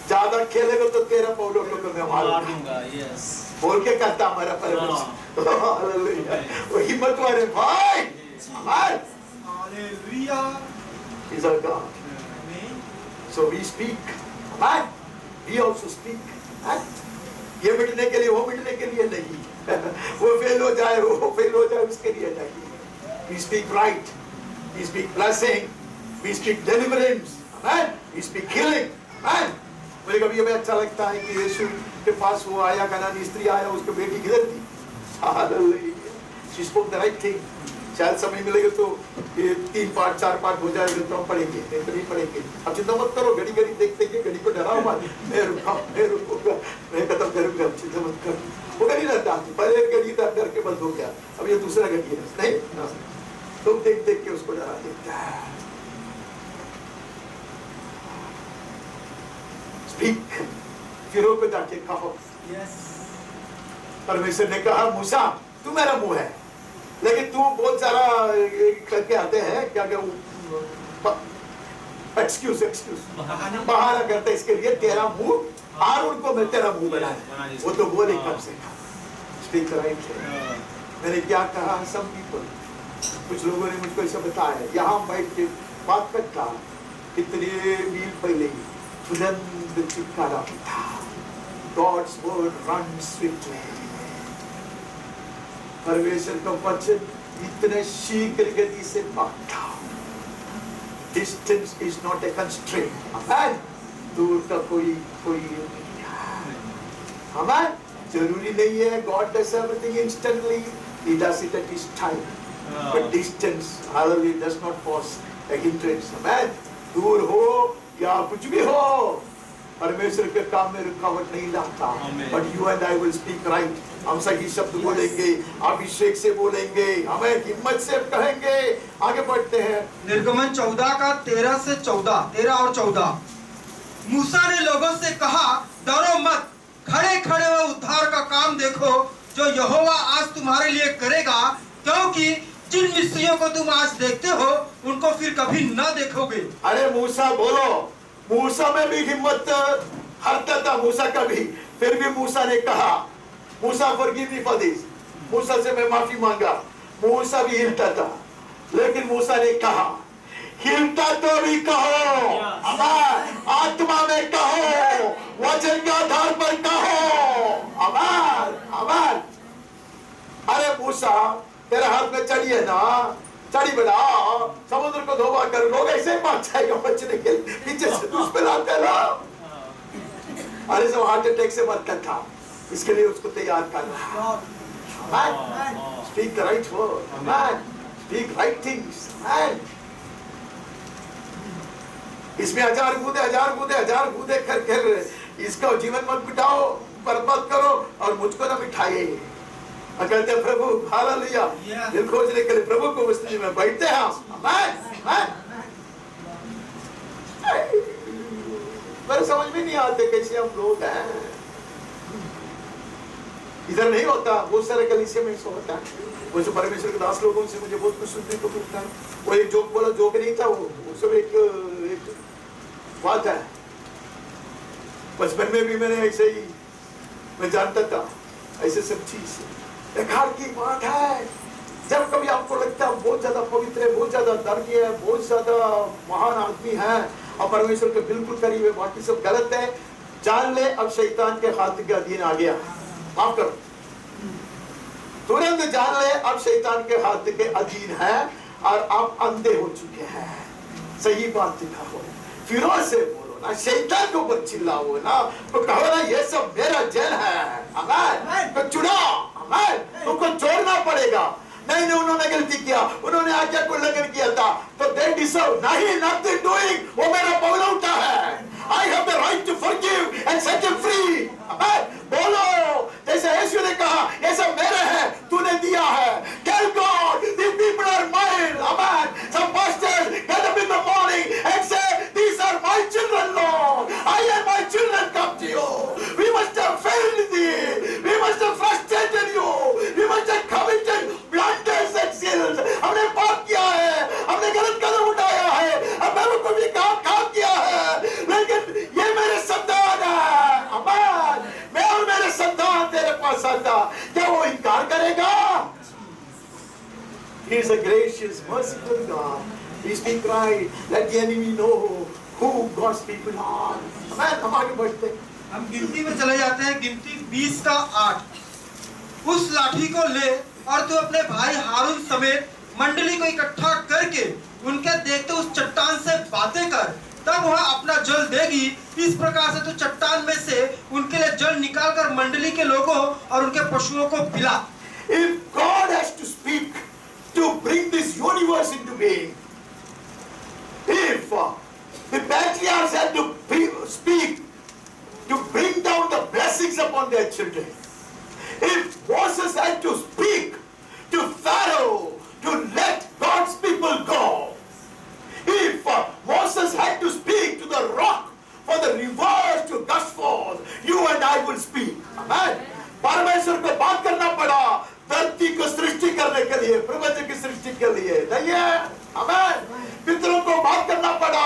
ज्यादा खेलेगा तो तेरा पौलोटो को मैं मारूंगा. Yes. बोल के कहता हमारा परमेश्वर. हालेलुया. वो हिम्मत वाले भाई. आमीन. Hallelujah. He's our God. Amen. So we speak. Amen. We also speak. Amen. ये मिटने के लिए, वो मिटने के लिए नहीं. वो फेल हो जाए, वो फेल हो जाए, उसके लिए नहीं. We speak right. We speak blessing. We speak deliverance. Amen. We speak healing. Amen. मुझे कभी ये अच्छा लगता है कि यीशु के पास वो आया, कनानी स्त्री आया, उसकी बेटी गिर थी. Hallelujah. She spoke the right thing. शायद समय मिलेगा तो ये 3 पार्ट 4 पार्ट हो जाएगा तो हम पढ़ेंगे, नहीं तो नहीं पढ़ेंगे. अब चिंता मत करो, घड़ी घड़ी देखते कि घड़ी को डराओ मत. मैं रुकूंगा, मैं खत्म करूंगा. चिंता मत करो. वो घड़ी रहता, पहले घड़ी था, डर के बंद हो गया. अब ये दूसरा घड़ी है. नहीं, तुम देख देख के उसको डरा देता है. स्पीक. फिर को जाके कहो. Yes. परमेश्वर ने कहा, मूसा तू मेरा मुंह है, लेकिन तू बहुत सारा करके आते हैं, क्या एक्सक्यूज बहाना करते, इसके लिए तेरा मुंह आरोन को मैं तेरा मुंह बनाया. वो तो बोले कम से कम. Speak right. मैंने क्या कहा? सब पीपल, कुछ लोगों ने मुझको ऐसा बताया, यहाँ बैठ के बात करता, इतने मील पहले तुरंत चिपकारा था. God's word runs swiftly. परमेश्वर का वचन इतने शीघ्र गति से भागता. Distance is not a constraint. Amen. दूर का कोई हमें जरूरी नहीं है. God does everything instantly. He does it at his time. But distance, hallelujah, does not cause a hindrance. Amen. दूर हो या कुछ भी हो, परमेश्वर के काम में रुकावट नहीं लाता. But you and I will speak right. हम सही शब्द बोलेंगे, अभिषेक से बोलेंगे, हमें हिम्मत से कहेंगे. आगे बढ़ते हैं. निर्गमन 14 का 13 से 14 और 14. मूसा ने लोगों से कहा, डरो मत, खड़े खड़े वो उद्धार का काम देखो जो यहोवा आज तुम्हारे लिए करेगा, क्योंकि जिन मिस्रियों को तुम आज देखते हो उनको फिर कभी न देखोगे. अरे मूसा बोलो. मूसा में भी हिम्मत हारता था मूसा का भी. फिर भी मूसा ने कहा, मूसा फॉरगिव मी फॉर दिस. मूसा से मैं माफी मांगा. मूसा भी हिलता था, लेकिन मूसा ने कहा, हिलता तो भी कहो, आत्मा में कहो, वचन के आधार पर कहो. आभार आभार. मूसा तेरे हाथ में चढ़ी है ना, चढ़ी बेटा, समुद्र को धोबा कर, लोग ऐसे ही मार जाएगा बचने के लिए, पीछे से दुश्मन आते ना। अरे सब हार्ट अटैक से मरता था, इसके लिए उसको तैयार कर रहा है। Speak the right word, man, speak right things, man. इसमें हजार कूदे कर कर इसका जीवन मत बिताओ, बर्बाद करो और मुझको ना बिठाइए। कहते हैं प्रभु हालेलुया, दिल खोजने के लिए प्रभु को मस्ती में बैठते हैं हम। मेरे समझ में नहीं आते कैसे हम लोग हैं। इधर नहीं होता, बहुत सारे कलीसिया में ऐसा होता है। वो जो परमेश्वर के दास लोगों से मुझे बहुत कुछ सुनने को मिलता है। वो एक जोक बोला, जोक नहीं था वो सब एक बात है। बचपन में भी मैंने ऐसे ही मैं जानता था ऐसे सब चीज। एक हार की बात है, जब कभी आपको लगता है बहुत ज्यादा पवित्र है, बहुत ज्यादा धर्मी है, बहुत ज्यादा महान आदमी है और परमेश्वर के बिल्कुल करीब है, बाकी सब गलत है, जान ले अब शैतान के हाथ के अधीन आ गया। माफ करो, तुरंत जान ले अब शैतान के हाथ के अधीन है और आप अंधे हो चुके हैं। सही बात दिखाओ, फिरोज से बोलो ना, शैतान के ऊपर चिल्लाओ ना, तो कहो ना ये सब मेरा जेल है, आमीन, तो चुना, आमीन, तुमको छोड़ना पड़ेगा। नहीं उन्होंने गलती किया, उन्होंने आज्ञा को उल्लंघन किया था, तो दे डिजर्व, नहीं नथिंग डूइंग, वो मेरा पौलौटा है। I have the right to forgive and set him free. आमीन, बोलो जैसे यीशु ने कहा ये सब मेरे है, तूने दिया है। Tell God these people are mine. Amen. Some pastors get up in the morning and say these are my children, Lord. I and my children come to you. We must have failed thee. We must have frustrated you. We must have committed blunders and sins. हमने पाप किया है, हमने गलत कदम उठाया है, हमने को भी काम किया है, लेकिन ये मेरे संतान है। आमीन, मैं और मेरे संतान तेरे पास आता, क्या वो इनकार करेगा? He is a gracious, merciful God. We speak right. Let the enemy know who God's people are. आमीन, हम आगे बढ़ते हैं। हम गिनती में चले जाते हैं, गिनती 20 का 8। उस लाठी को ले और तू अपने भाई हारून समेत मंडली को इकट्ठा करके उनके देखते उस चट्टान से बातें कर, तब वह अपना जल देगी। इस प्रकार से तू चट्टान में से उनके लिए जल निकालकर मंडली के लोगों और उनके पशुओं को पिला। If God has to speak to bring this universe into being, if the patriarchs had to speak to bring down the blessings upon their children, if Moses had to speak to Pharaoh to let God's people go, if Moses had to speak to the rock for the rivers to gush forth, you and I will speak. Amen. परमेश्वर को बात करना पड़ा धरती को सृष्टि करने के लिए, प्रपंच की सृष्टि के लिए, नहीं है? आमीन। पितरों को बात करना पड़ा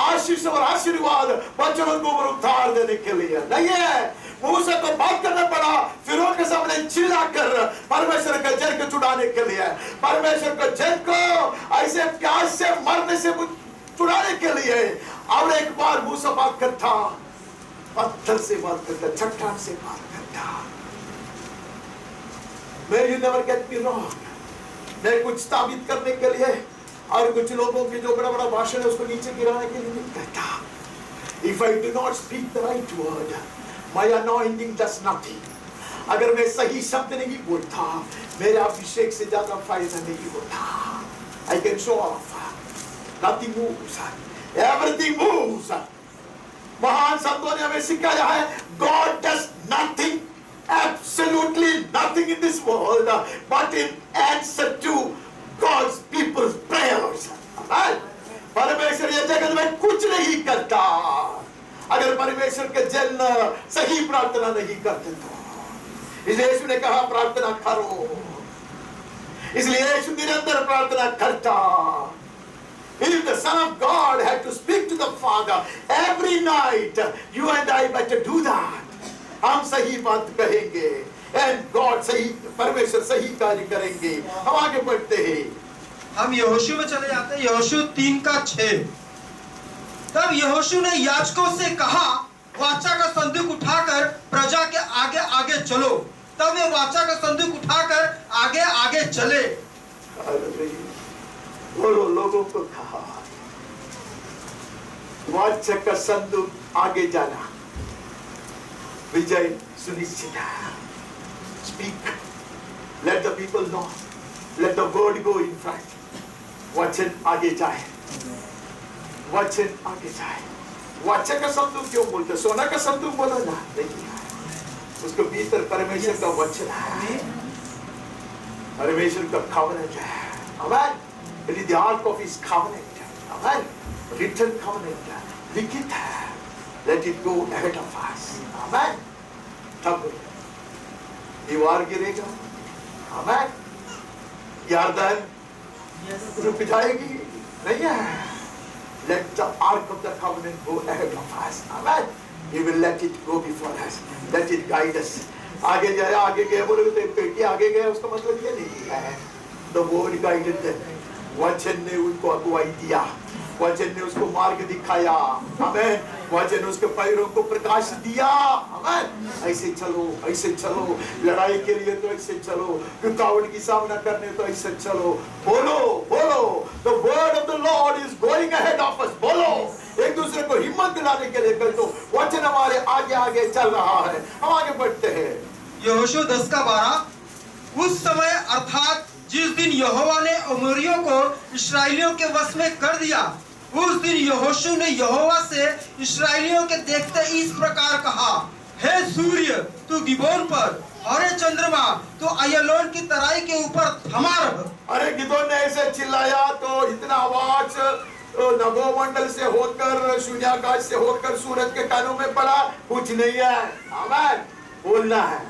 आशीष और आशीर्वाद बच्चों को उद्धार देने के लिए, नहीं है? मूसा को बात करना पड़ा फिरौन के सामने चिल्लाकर परमेश्वर के जन को छुड़ाने के लिए, परमेश्वर के जन को ऐसे प्यास से मरने से छुड़ाने के लिए। और एक बार मूसा बात करता, पत्थर से बात करता, चट्टान से बात करता। May you never get me wrong. मैं कुछ स्थापित करने के लिए और कुछ लोगों की जो बड़ा बड़ा भाषण है उसको नीचे गिराने के लिए नहीं कहता। If I do not speak the right word, my anointing does nothing. अगर मैं सही शब्द नहीं बोलता, मेरे अभिषेक से ज्यादा फायदा नहीं होता। I can show off. Nothing moves. Everything moves. महान संतों ने हमें सिखाया है, God does nothing, absolutely nothing in this world, but in answer to God's people's prayers. परमेश्वर ये जगत में कुछ नहीं करता अगर परमेश्वर के जन सही प्रार्थना नहीं करते तो। इसलिए यीशु ने कहा प्रार्थना करो, इसलिए यीशु निरंतर प्रार्थना करता। If the Son of God had to speak to the Father every night, you and I better do that. हम सही बात कहेंगे and God सही, परमेश्वर सही कार्य करेंगे। हम आगे बढ़ते हैं। हम यहोशू में चले जाते हैं, यहोशू 3 का 6। तब यहोशू ने याजकों से कहा, वाचा का संदूक उठाकर प्रजा के आगे आगे चलो। तब वे वाचा का संदूक उठाकर आगे आगे चले। बोलो, लोगों को कहा वाचा का संदूक आगे जाना, विजय सुनिश्चित है। Speak, let the people know, let the word go in front. वचन आगे जाए, वचन आगे जाए। वाचा का संदूक क्यों बोलते? सोना का संदूक बोला ना, नहीं, उसके भीतर परमेश्वर का वचन है, परमेश्वर का covenant है। Amen. It is the ark of His covenant. Amen. Written covenant, लिखित है। Let it go ahead of us. Amen. तब दीवार गिरेगा। Amen. यारदान रुक जाएगी, नहीं है। Let the ark of the covenant go ahead of us. Amen. He will let it go before us. Let it guide us. आगे जाए, आगे गए बोलोगे तो एक पेटी आगे गया, उसका मतलब ये नहीं है। The word guided them. वचन ने उनको अगुवाई दिया, वचन ने उसको मार्ग दिखाया। आमेन। वचन उसके पैरों को प्रकाश दिया। आमेन। ऐसे चलो, ऐसे चलो, लड़ाई के लिए तो ऐसे चलो, रुकावट की सामना करने तो ऐसे चलो। बोलो, बोलो, the word of the Lord is going ahead of us. बोलो, एक दूसरे को हिम्मत दिलाने के लिए कर दो। वचन हमारे आगे आगे चल रहा है, हम आगे बढ़ते हैं। यहोशू 10:12। उस समय अर्थात जिस दिन यहोवा ने अमोरियों को इस्राएलियों के वश में कर दिया, उस दिन यहोशू ने यहोवा से इस्राएलियों के देखते इस प्रकार कहा, हे सूर्य तू गिबोन पर, और हे चंद्रमा तू अय्यालोन की तराई के ऊपर थमा रह। अरे गिदोन ने ऐसे चिल्लाया तो इतना आवाज नभोमंडल से होकर, शून्याकाश से होकर सूरज के कानों में पड़ा। कुछ नहीं है। आमेन। बोलना है,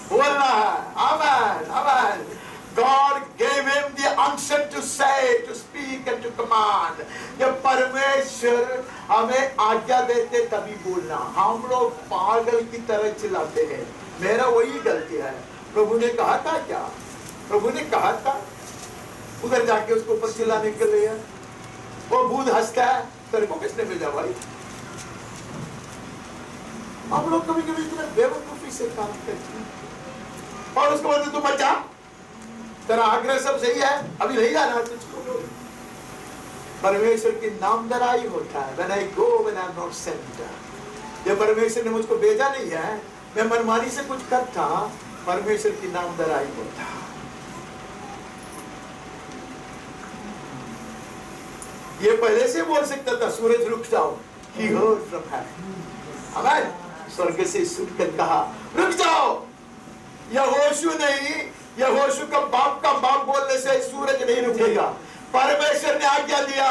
बोलना है। आमेन, आमेन। God gave him the unction to say, to speak and to command. जब परमेश्वर हमें आज्ञा देते तभी बोलना। हम लोग पागल की तरह चिल्लाते हैं। मेरा वही गलती है। प्रभु ने कहा था क्या? प्रभु ने कहा था उधर जाके उसको ऊपर चिल्लाने के लिए। वो भूत हंसता है, तेरे को किसने भेजा भाई? हम लोग कभी कभी इतना बेवकूफी से काम करते हैं और उसको बोलते तू मत जा, तेरा आग्रह सब सही है, अभी नहीं जाना तुझको। परमेश्वर की नामधराई होता है। When I go, when I am not sent. जब परमेश्वर ने मुझको भेजा नहीं है, मैं मनमानी से कुछ करता, परमेश्वर की नामधराई होता। ये पहले से बोल सकता था, सूरज रुक जाओ। He heard from heaven. आमेन। स्वर्ग से सुनकर कहा रुक जाओ। यहोशू नहीं, यहोशू का बाप बोलने से सूरज नहीं रुकेगा। परमेश्वर ने आज्ञा दिया,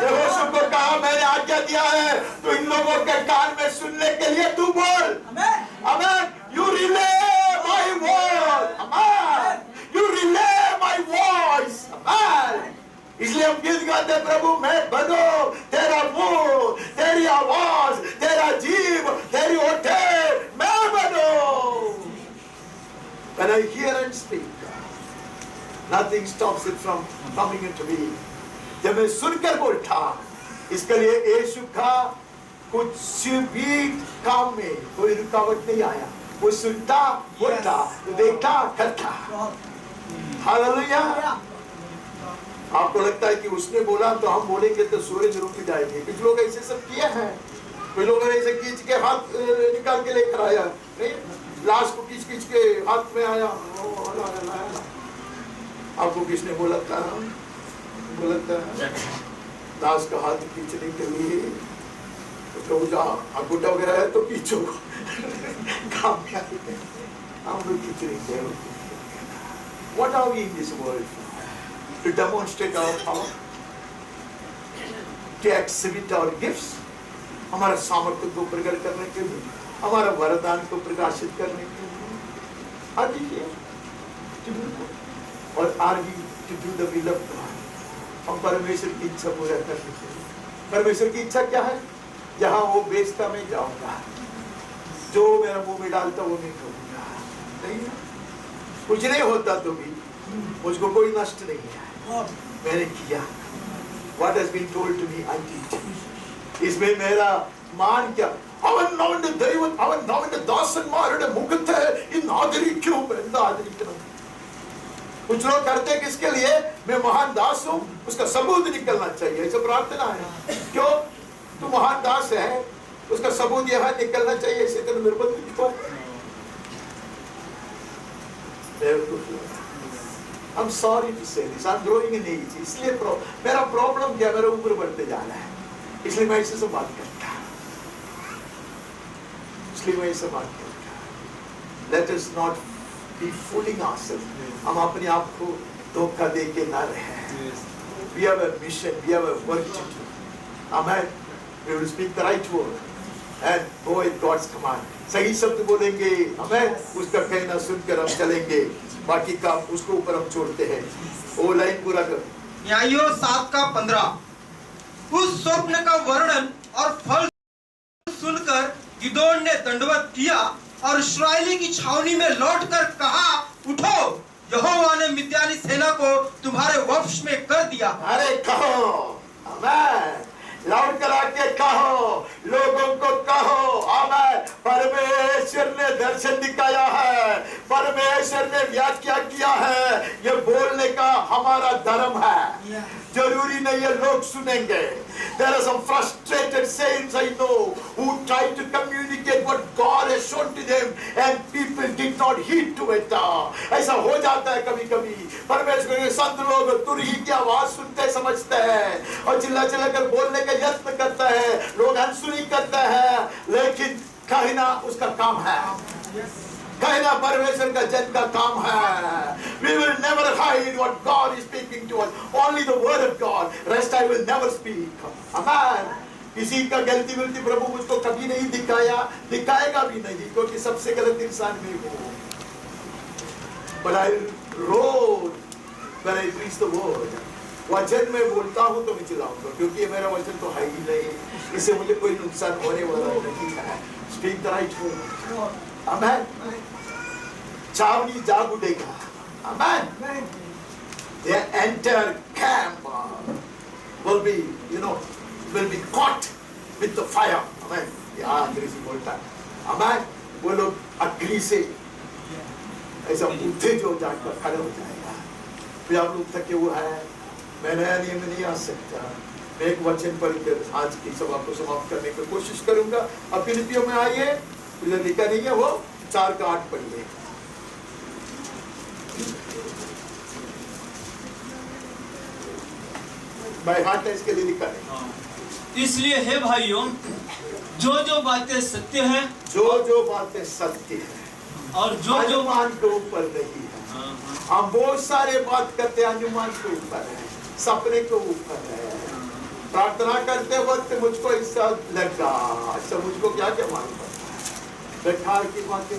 यहोशू को कहा मैंने आज्ञा दिया है तो इन लोगों के कान में सुनने के लिए तू बोल। आमेन। You relay my word. Amen. You relay my voice. आमेन। इसलिए हम गीत गाते प्रभु मैं बनो तेरा मुंह, तेरी आवाज, तेरा जीव, तेरी ओठे मैं बनो। When I hear and speak, nothing stops it from coming into me. जब मैं सुनकर बोलता, इसके लिए यीशु का कुछ भी काम में कोई रुकावट नहीं आया। वो सुनता, बोलता, देखता, करता। हालेलुया। आपको लगता है कि उसने बोला तो हम बोलेंगे तो सूरज रुक जाएंगे। कुछ लोग ऐसे सब किए हैं। कुछ लोगों ने ऐसे खींच के हाथ निकाल के लेकर आया, नहीं लाश को खींच के हाथ में आया। आपको किसने बोला था? लाश का हाथ खींचने के लिए तो अंगूठा वगैरह है तो खींचो। काम क्या हम लोग खींच रहे थे। What are we in this world? To demonstrate our power, to exhibit our gifts, हमारा सामर्थ्य को प्रकट करने के लिए, हमारा वरदान को प्रकाशित करने के लिए, और are we to do the will of God? हम परमेश्वर की इच्छा पूरा करने के लिए। परमेश्वर की इच्छा क्या है? जहाँ वो बेचता मैं जाऊंगा, जो मेरा मुंह में डालता वो मैं करूंगा। नहीं कुछ नहीं होता तो भी मुझको कोई नष्ट नहीं है। मैंने किया। What has been told to me, I did. इसमें मेरा मान क्या? അവന്റെ ദൈവം അവന്റെ ദാസന്മാരുടെ മുഖത്ത് ഇന്ന് ആദരിക്കും എന്ന് ആദരിക്കണം. कुछ लोग करते हैं किसके लिए? मैं महान दास हूं, उसका सबूत निकलना चाहिए, ऐसा प्रार्थना है. क्यों? तू महान दास है, उसका सबूत यहां निकलना चाहिए, इसे तो निर्बंधित क्यों? I'm sorry to say this, I'm growing in age. इसलिए मेरा प्रॉब्लम क्या, मेरा उम्र बढ़ते जा रहा है, इसलिए मैं इससे बात करता हूं, इसलिए मैं इससे बात करता हूं. Let us not be fooling ourselves. हम अपने आप को धोखा दे के ना रहे. We have a mission, we have a work to do. Amen. We will speak the right word and go in God's command. सही शब्द बोलेंगे, Amen. उसका कहना सुनकर हम चलेंगे, बाकी काम उसको ऊपर हम छोड़ते हैं. वो लाइन पूरा कर. न्यायों 7:15 उस स्वप्न का वर्णन और फल सुनकर गिदोन ने दंडवत किया और इस्राएली की छावनी में लौटकर कहा, उठो, यहोवा ने मिद्यानी सेना को तुम्हारे वश में कर दिया. अरे कहो, आमेन. लौट कर आके कहो, लोगों को कहो, आमेन. परमेश्वर ने दर्शन दिखाया है, परमेश्वर ने व्याख्या किया है, ये बोलने का हमारा धर्म है. जरूरी नहीं है लोग सुनेंगे. There are some frustrated saints I know who tried to communicate what God has shown to them and people did not heed to it. ऐसा हो जाता है कभी कभी. परमेश्वर के संत लोग तुरही की आवाज सुनते समझते हैं और चिल्ला चिल्ला कर बोलने का यत्न करता है, लोग अनसुनी करते हैं, लेकिन कहना उसका काम है, कहना परमेश्वर का जन का काम है. We will never hide what God is speaking to us, only the word of God, rest I will never speak. Amen. किसी का गलती मिलती प्रभु मुझको कभी नहीं दिखाया, दिखाएगा भी नहीं, क्योंकि सबसे गलत इंसान मैं हूँ. But I wrote when I preach the word. वचन में बोलता हूँ तो मैं चिल्लाऊंगा, क्योंकि ये मेरा वचन तो है ही नहीं, इससे मुझे कोई नुकसान होने वाला नहीं है. Speak the right word. Amen. छावनी जाग उठेगा. Amen. The entire camp will be, will be caught with the fire. Amen. यहाँ अंग्रेजी बोलता है. Amen. वो लोग अग्नि से ऐसा उठे जो जाकर खड़े हो जाएगा. फिर आप लोग थके हुए हैं, मैं नया नियम नहीं आ सकता. मैं एक वचन पढ़कर आज की सभा को समाप्त करने की कोशिश करूंगा. अब फिलिपियों में आइए, इधर लिखा नहीं है, वो 4:8 पढ़िए. बाय हार्ट है, इसके लिए लिखा है. इसलिए हे भाइयों, जो जो बातें सत्य हैं, जो बातें सत्य है और जो अनुमान के ऊपर नहीं है. हम बहुत सारे बात करते हैं, अनुमान के ऊपर है, सपने के ऊपर है. प्रार्थना करते वक्त मुझको ऐसा लगा, ऐसा मुझको क्या क्या मालूम पड़ता है. बेकार की बातें,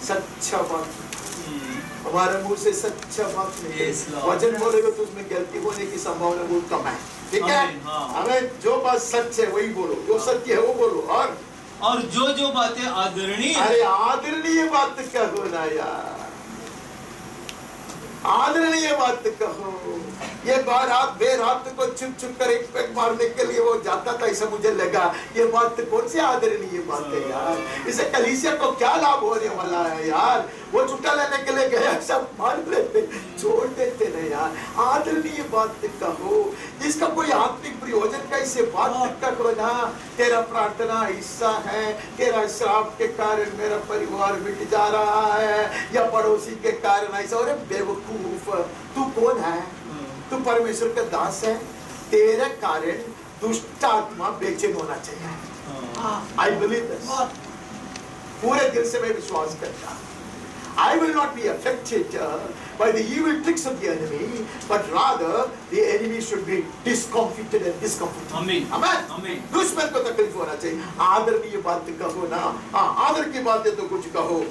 सच्चा बात हमारे मुंह से सच्चा बात नहीं. वचन बोलेगा तो उसमें गलती होने की संभावना बहुत कम है. ठीक है. हमें जो बात सच है वही बोलो, जो सत्य है वो बोलो. और जो बातें आदरणीय, अरे आदरणीय बात कहो ना यार, आदरणीय बात कहो. ये रात बेरात को चुप कर एक पैक मारने के लिए वो जाता था, ऐसा मुझे लगा. ये बात कौन सी आदरणीय बात है यार, इसे कलीसिया को क्या लाभ होने वाला है यार. वो छुट्टा लेने के लिए गया, सब मान लेते, छोड़ देते ना यार. आदरणीय बात कहो, जिसका कोई आत्मिक प्रयोजन का, इसे बात करो ना. तेरा प्रार्थना हिस्सा है, तेरा श्राप के कारण मेरा परिवार मिट जा रहा है, या पड़ोसी के कारण ऐसा. अरे बेवकूफ, तू कौन है? तू परमेश्वर का दास है, तेरे कारण दुष्ट आत्मा बेचैन होना चाहिए. I believe this. पूरे दिल से मैं विश्वास करता हूं. I will not be affected by the evil tricks of the enemy, but rather the enemy should be discomfited and discomfited. Amen. Amen. Amen. दुश्मन को तकलीफ होना चाहिए. आदरणीय बात कहो ना. आदर की बातें तो कुछ कहो.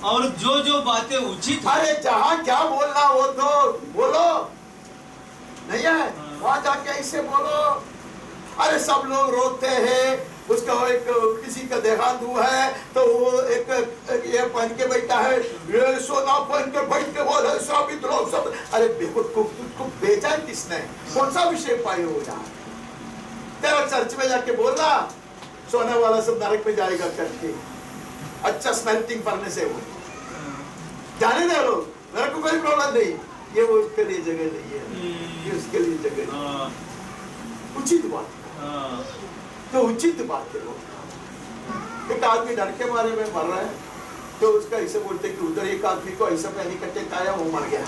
और जो बातें उचित, अरे जहाँ क्या बोलना वो तो बोलो, नहीं है वहां जाके ऐसे बोलो. अरे सब लोग रोते हैं, उसका एक किसी का देहांत हुआ है तो वो एक ये पहन के बैठा है, ये सोना पहन के बैठ के बोल साबित लोग सब. अरे बेवकूफ, तुझको भेजा है किसने? कौन सा विषय पाए हो यार? तेरा चर्च में जाके बोलना, सोने वाला सब नरक में जाएगा करके। अच्छा स्मेल्टिंग फर्नेस है वो, जाने दे लोग, मेरे को कोई प्रॉब्लम नहीं, ये वो उसके लिए जगह नहीं है, ये उसके लिए जगह नहीं। उचित बात, तो उचित बात है वो। एक आदमी डर के मारे में मर रहा है, तो उसका ऐसे बोलते कि उधर एक आदमी को ऐसा पहले कटे खाया वो मर गया,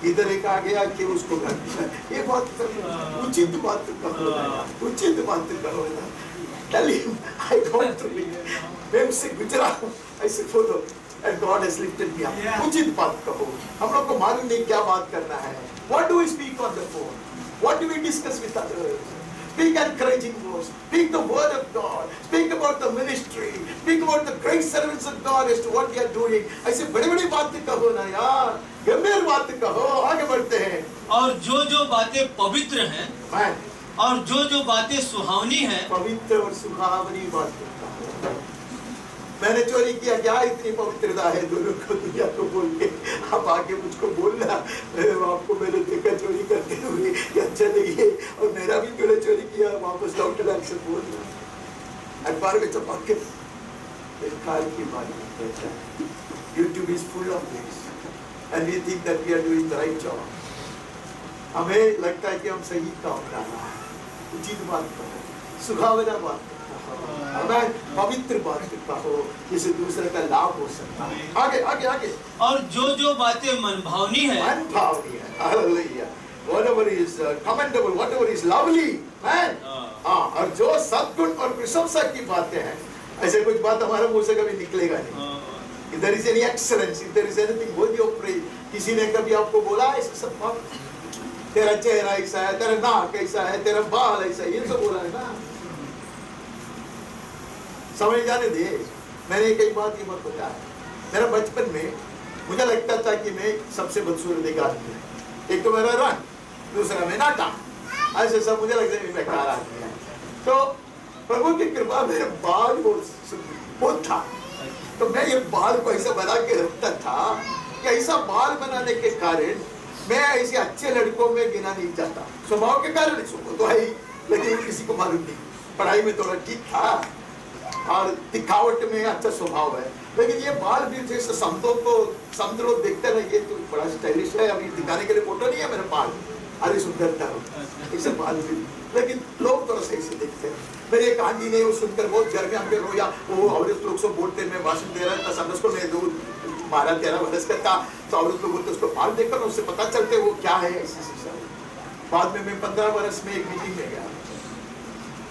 इधर एक आ गया कि उसको घर दिया। ये बात उचित बात कहो, उचित बात कहो ना। Tell him I gone through it, मैं उससे गुजरा हूँ, ऐसे बोलो, and God has lifted me up। उचित बात कहो। हम लोग को मालूम नहीं क्या बात करना है। What do we speak on the phone? What do we discuss with others? Speak encouraging words. Speak the word of God. Speak about the ministry. Speak about the great servants of God as to what they are doing. ऐसे बड़ी-बड़ी बातें कहो ना यार, गंभीर बातें कहो, आगे बढ़ते हैं। और जो बातें पवित्र हैं, और जो बातें सुहावनी हैं, पवित्र और सुहावनी बातें। मैंने चोरी किया, क्या इतनी पवित्रता है दोनों को, दुनिया को बोल के आप आके मुझको बोलना आपको मैंने देखा चोरी करते हुए, ये अच्छा नहीं है, और मेरा भी तूने चोरी किया, वापस डॉक्टर अक्सर बोलना अखबार में चपक के। बेकार की बात कहता है। YouTube is full of this and we think that we are doing the right job। हमें लगता है कि हम सही काम कर रहे हैं। उचित बात करो, सुहावना बात हमें पवित्र बात कहो, जिससे दूसरे का लाभ हो सकता है। आगे आगे आगे। और जो बातें मनभावनी है, मनभावनी है, hallelujah, whatever is commendable, whatever is lovely, man, और जो सद्गुण और प्रशंसा की बातें हैं, ऐसे कुछ बात हमारे मुंह से कभी निकलेगा नहीं। If there is any excellence, if there is anything worthy of praise, किसी ने कभी आपको बोला ऐसा सब बात, तेरा चेहरा ऐसा है, तेरा नाक ऐसा है, तेरा बाल ऐसा है, ये सब बोला है ना। समझ जाने दे। मैंने कई बात ये मत बताया, मेरा बचपन में मुझे लगता था कि मैं सबसे बदसूरत एक आदमी है। एक तो मेरा रंग, दूसरा मैं नाटा, ऐसे सब मुझे लगता है मैं बेकार आदमी है। तो प्रभु की कृपा मेरे बाल बहुत था, तो मैं ये बाल को ऐसा बना के रखता था कि ऐसा बाल बनाने के कारण मैं ऐसे अच्छे लड़कों में गिना नहीं जाता। स्वभाव के कारण इसको तो है ही, लेकिन किसी को मालूम नहीं। पढ़ाई में थोड़ा ठीक था और दिखावट में अच्छा स्वभाव है, लेकिन ये बाल भी जैसे संत लोग देखते ना, ये तो बड़ा स्टाइलिश है, अभी दिखाने के लिए फोटो नहीं है मेरे बाल, अरे सुंदरता हो ऐसे बाल भी, लेकिन लोग थोड़ा सही से देखते हैं। मेरे एक आंटी ने वो सुनकर बहुत घर में हमने रोया, वो औरत लोग सब बोलते मैं भाषण दे रहा था, समझ को मैं 12-13 वर्ष का था, तो औरत लोग बोलते उसको बाल देखकर उससे पता चलते वो क्या है ऐसी शिक्षा। बाद में मैं 15 वर्ष में एक मीटिंग में गया,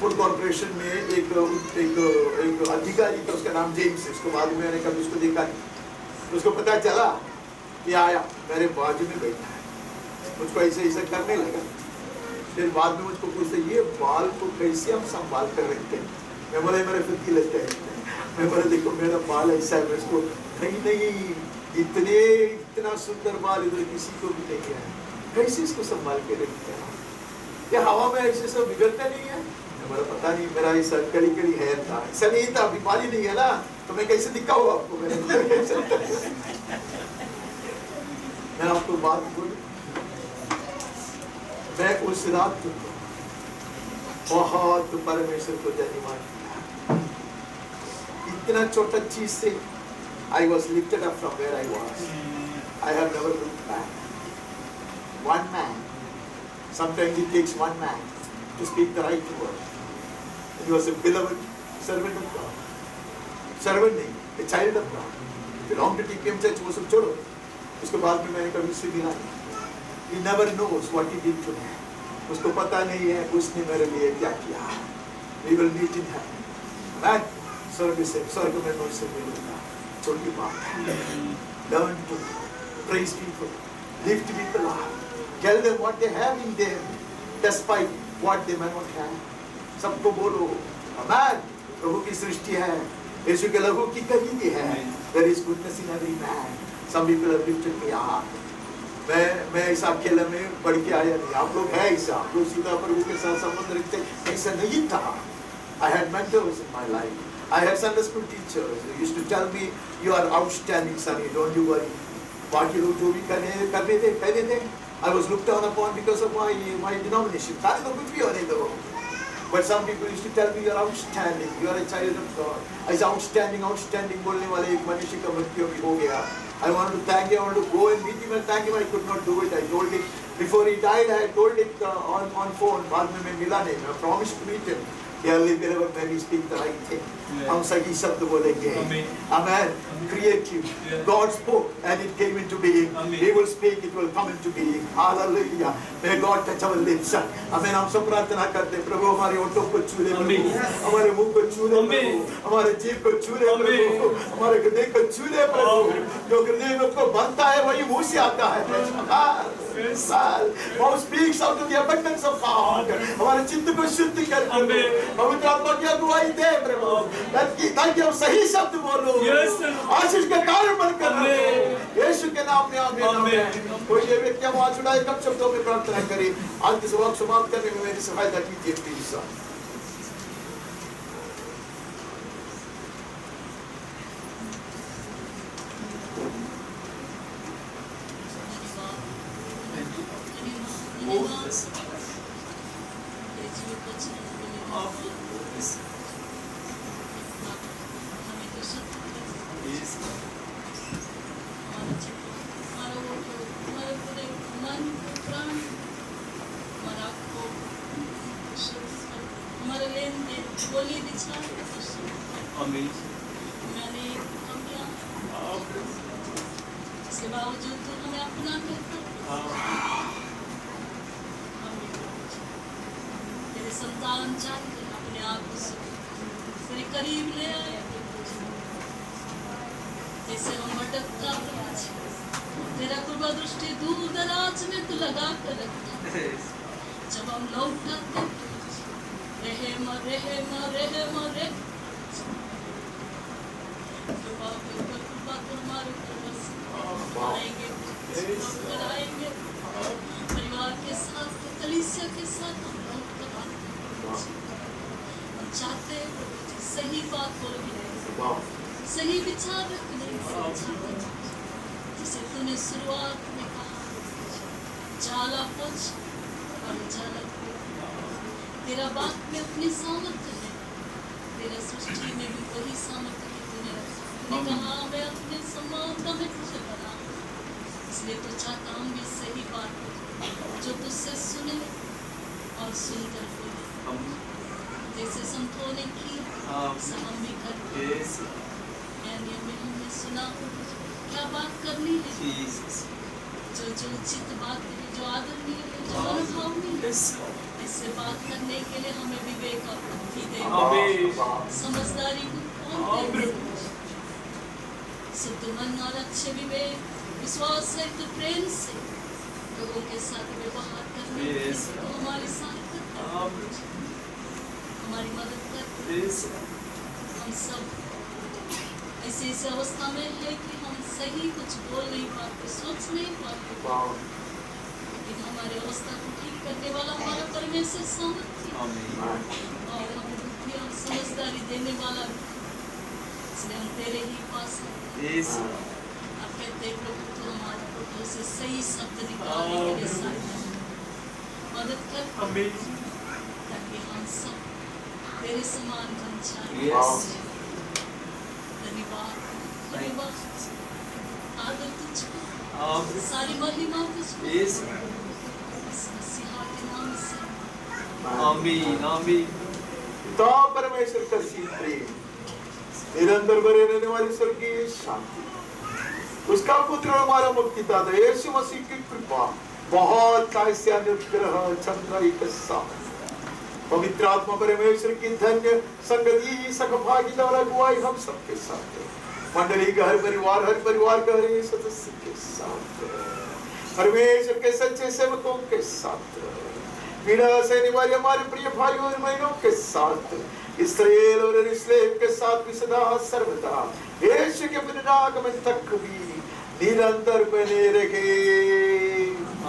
फूड कॉर्पोरेशन में एक अधिकारी था, उसका नाम जेम्स है। उसको बाद में मैंने कभी उसको देखा नहीं, उसको पता चला कि आया मेरे बाजू में बैठा है, मुझको ऐसे ऐसे करने लगा। फिर बाद में मुझको पूछते ये बाल को कैसे हम संभाल कर रखते हैं। मैं बोले मेरे खुद की लगता है, मैं बोले देखो मेरा बाल ऐसा है, इसको नहीं इतना सुंदर बाल इधर किसी को भी नहीं है, कैसे इसको संभाल के रखते हैं। ये हवा में ऐसे सब बिगड़ता नहीं है। मेरा पता नहीं, मेरा ऐसा कड़ी हेयर था, ऐसा नहीं था, बीमारी नहीं है ना, तो मैं कैसे दिखाऊँ आपको। मैं आपको बात बोलूं, मैं उस रात बहुत परमेश्वर को धन्यवाद किया। इतना छोटा चीज से I was lifted up from where I was. I have never looked back. One man, sometimes it takes one man to speak the right word. He was a beloved servant of God. Servant नहीं, a child of God. Belonged to TPM Church, वो सब छोड़ो। उसके बाद में मैंने कभी उससे मिला नहीं। He never knows what he did to me. उसको पता नहीं है उसने मेरे लिए क्या किया। We will meet in heaven. Amen. स्वर्ग में मैं उससे मिलूंगा। छोटी बात है। Learn to praise people, lift people up, tell them what they have in them, despite what they may not have. सबको बोलो, Amen. प्रभु की सृष्टि है, यीशु के लहू की कहीं है। There is goodness in every man. Some people have lifted me up. मैं ऐसा अकेले में बढ़ के आया नहीं। आप लोग हैं ऐसा, आप लोग सीधा प्रभु के साथ संबंध रखते, ऐसा नहीं था। I had mentors in my life. I had Sunday school teachers who used to tell me, "You are outstanding, sonny. Don't you worry." बाकी लोग जो भी करने थे कहते थे। I was looked down upon because of my denomination. तारे तो कुछ भी होने दो। But some people used to tell me, you are outstanding, you are a child of God. ऐसा outstanding बोलने वाले एक मनुष्य का मृत्यु भी हो गया. I wanted to thank him, I wanted to go and meet him and thank him. I could not do it. I told him before he died. I told it on phone. बाद में मैं मिला नहीं. I promised to meet him. Dearly beloved, when we speak the right thing, हम सही शब्द बोलेंगे. Amen. Creative. God spoke and it came into being. He will speak, it will come into being. Hallelujah. May God touch our lips. Amen. हम सब प्रार्थना करते हैं, प्रभु हमारे होठों को छू ले प्रभु, हमारे मुंह को छू ले प्रभु, हमारे जीभ को छू ले प्रभु, हमारे हृदय को छू ले प्रभु. जो हृदय में को बनता है वही मुंह से आता है. Mouth speaks out of the abundance of heart. हमारे चित्त को शुद्ध कर प्रभु. पवित्र आत्मा की अगुवाई दे प्रभु, ताकि हम सही शब्द बोलो, आशीष का कारण बनकर रहो. यीशु के नाम में आमीन. कोई ये व्यक्ति आवाज उठाए, कब शब्दों में प्रार्थना करे. आज इस वक्त समाप्त करने में मेरी सहायता कीजिए प्लीज. इसके बावजूद तो हमें अपना तेरे संतान चाहते अपने आप को तेरे करीब ले आए. जैसे हम भटकता तेरा कृपा दृष्टि दूर दराज में तू लगा कर रखता. जब हम लौट करते रहे मरे मरे मरे कृपा तो हमारे आएंगे परिवार के साथ, कलीसिया के साथ हम चाहते हैं सही बात बोलने, सही विचार रखने. जिसे तूने शुरुआत में कहा, जाला पच और जाला तेरा बात में अपनी सामर्थ्य है. तेरा सृष्टि में भी वही सामर्थ्य तूने रखा. कहा मैं अपने समान का मैं तुझे बना, इसलिए तो चाहता हूँ भी सही बात जो तुझसे सुने और सुनकर बोले. जैसे संतों ने किया हम भी करते. यानी हमने सुना क्या बात करनी है, जो उचित बात है, जो आदरणीय है, जो अनुभवनीय है. इससे बात करने के लिए हमें विवेक और बुद्धि दे, समझदारी को दे. शुद्ध मन और अच्छे विवेक, विश्वास से तो प्रेम से लोगों के साथ व्यवहार करने तो हमारी सहायता, हमारी मदद करते. हम सब ऐसी अवस्था में है कि हम सही कुछ बोल नहीं पाते, सोच नहीं पाते, लेकिन हमारी अवस्था को ठीक करने वाला हमारा परमेश्वर सामर्थ्य और हमें बुद्धि और समझदारी देने वाला. इसलिए हम तेरे ही पास हैं. आप कहते हैं प्रभु तो हमारे पुत्रों से सही शब्द निकालने के लिए सहायता मदद कर, ताकि हम सब तेरे समान बन जाए. धन्यवाद आदर तुझको, सारी महिमा तुझको, मसीहा के नाम से आमीन आमीन. तो परमेश्वर का शील प्रेम, निरंतर बने रहने वाली स्वर्गीय शांति, उसका पुत्र हमारा मुक्तिदाता यीशु मसीह की कृपा, बहुत ऐसे अनुग्रह चंद्राई के साथ पवित्र आत्मा परमेश्वर की धन्य संगति सहभागिता और अगुवाई हम सबके साथ है. मंडली का हर परिवार का हर सदस्य के साथ, परमेश्वर के सच्चे सेवकों के साथ, पीड़ा सहने वाले हमारे प्रिय भाइयों और बहनों के साथ, इस्राएल और यरूशलेम के साथ भी सदा सर्वदा यीशु के पुनरागमन तक भी निरंतर बने रहे.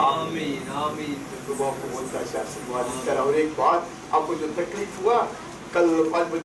आमीन आमीन. तो आपको बहुत आशीर्वाद करा. और एक बात, आपको जो तकलीफ हुआ कल 5 बजे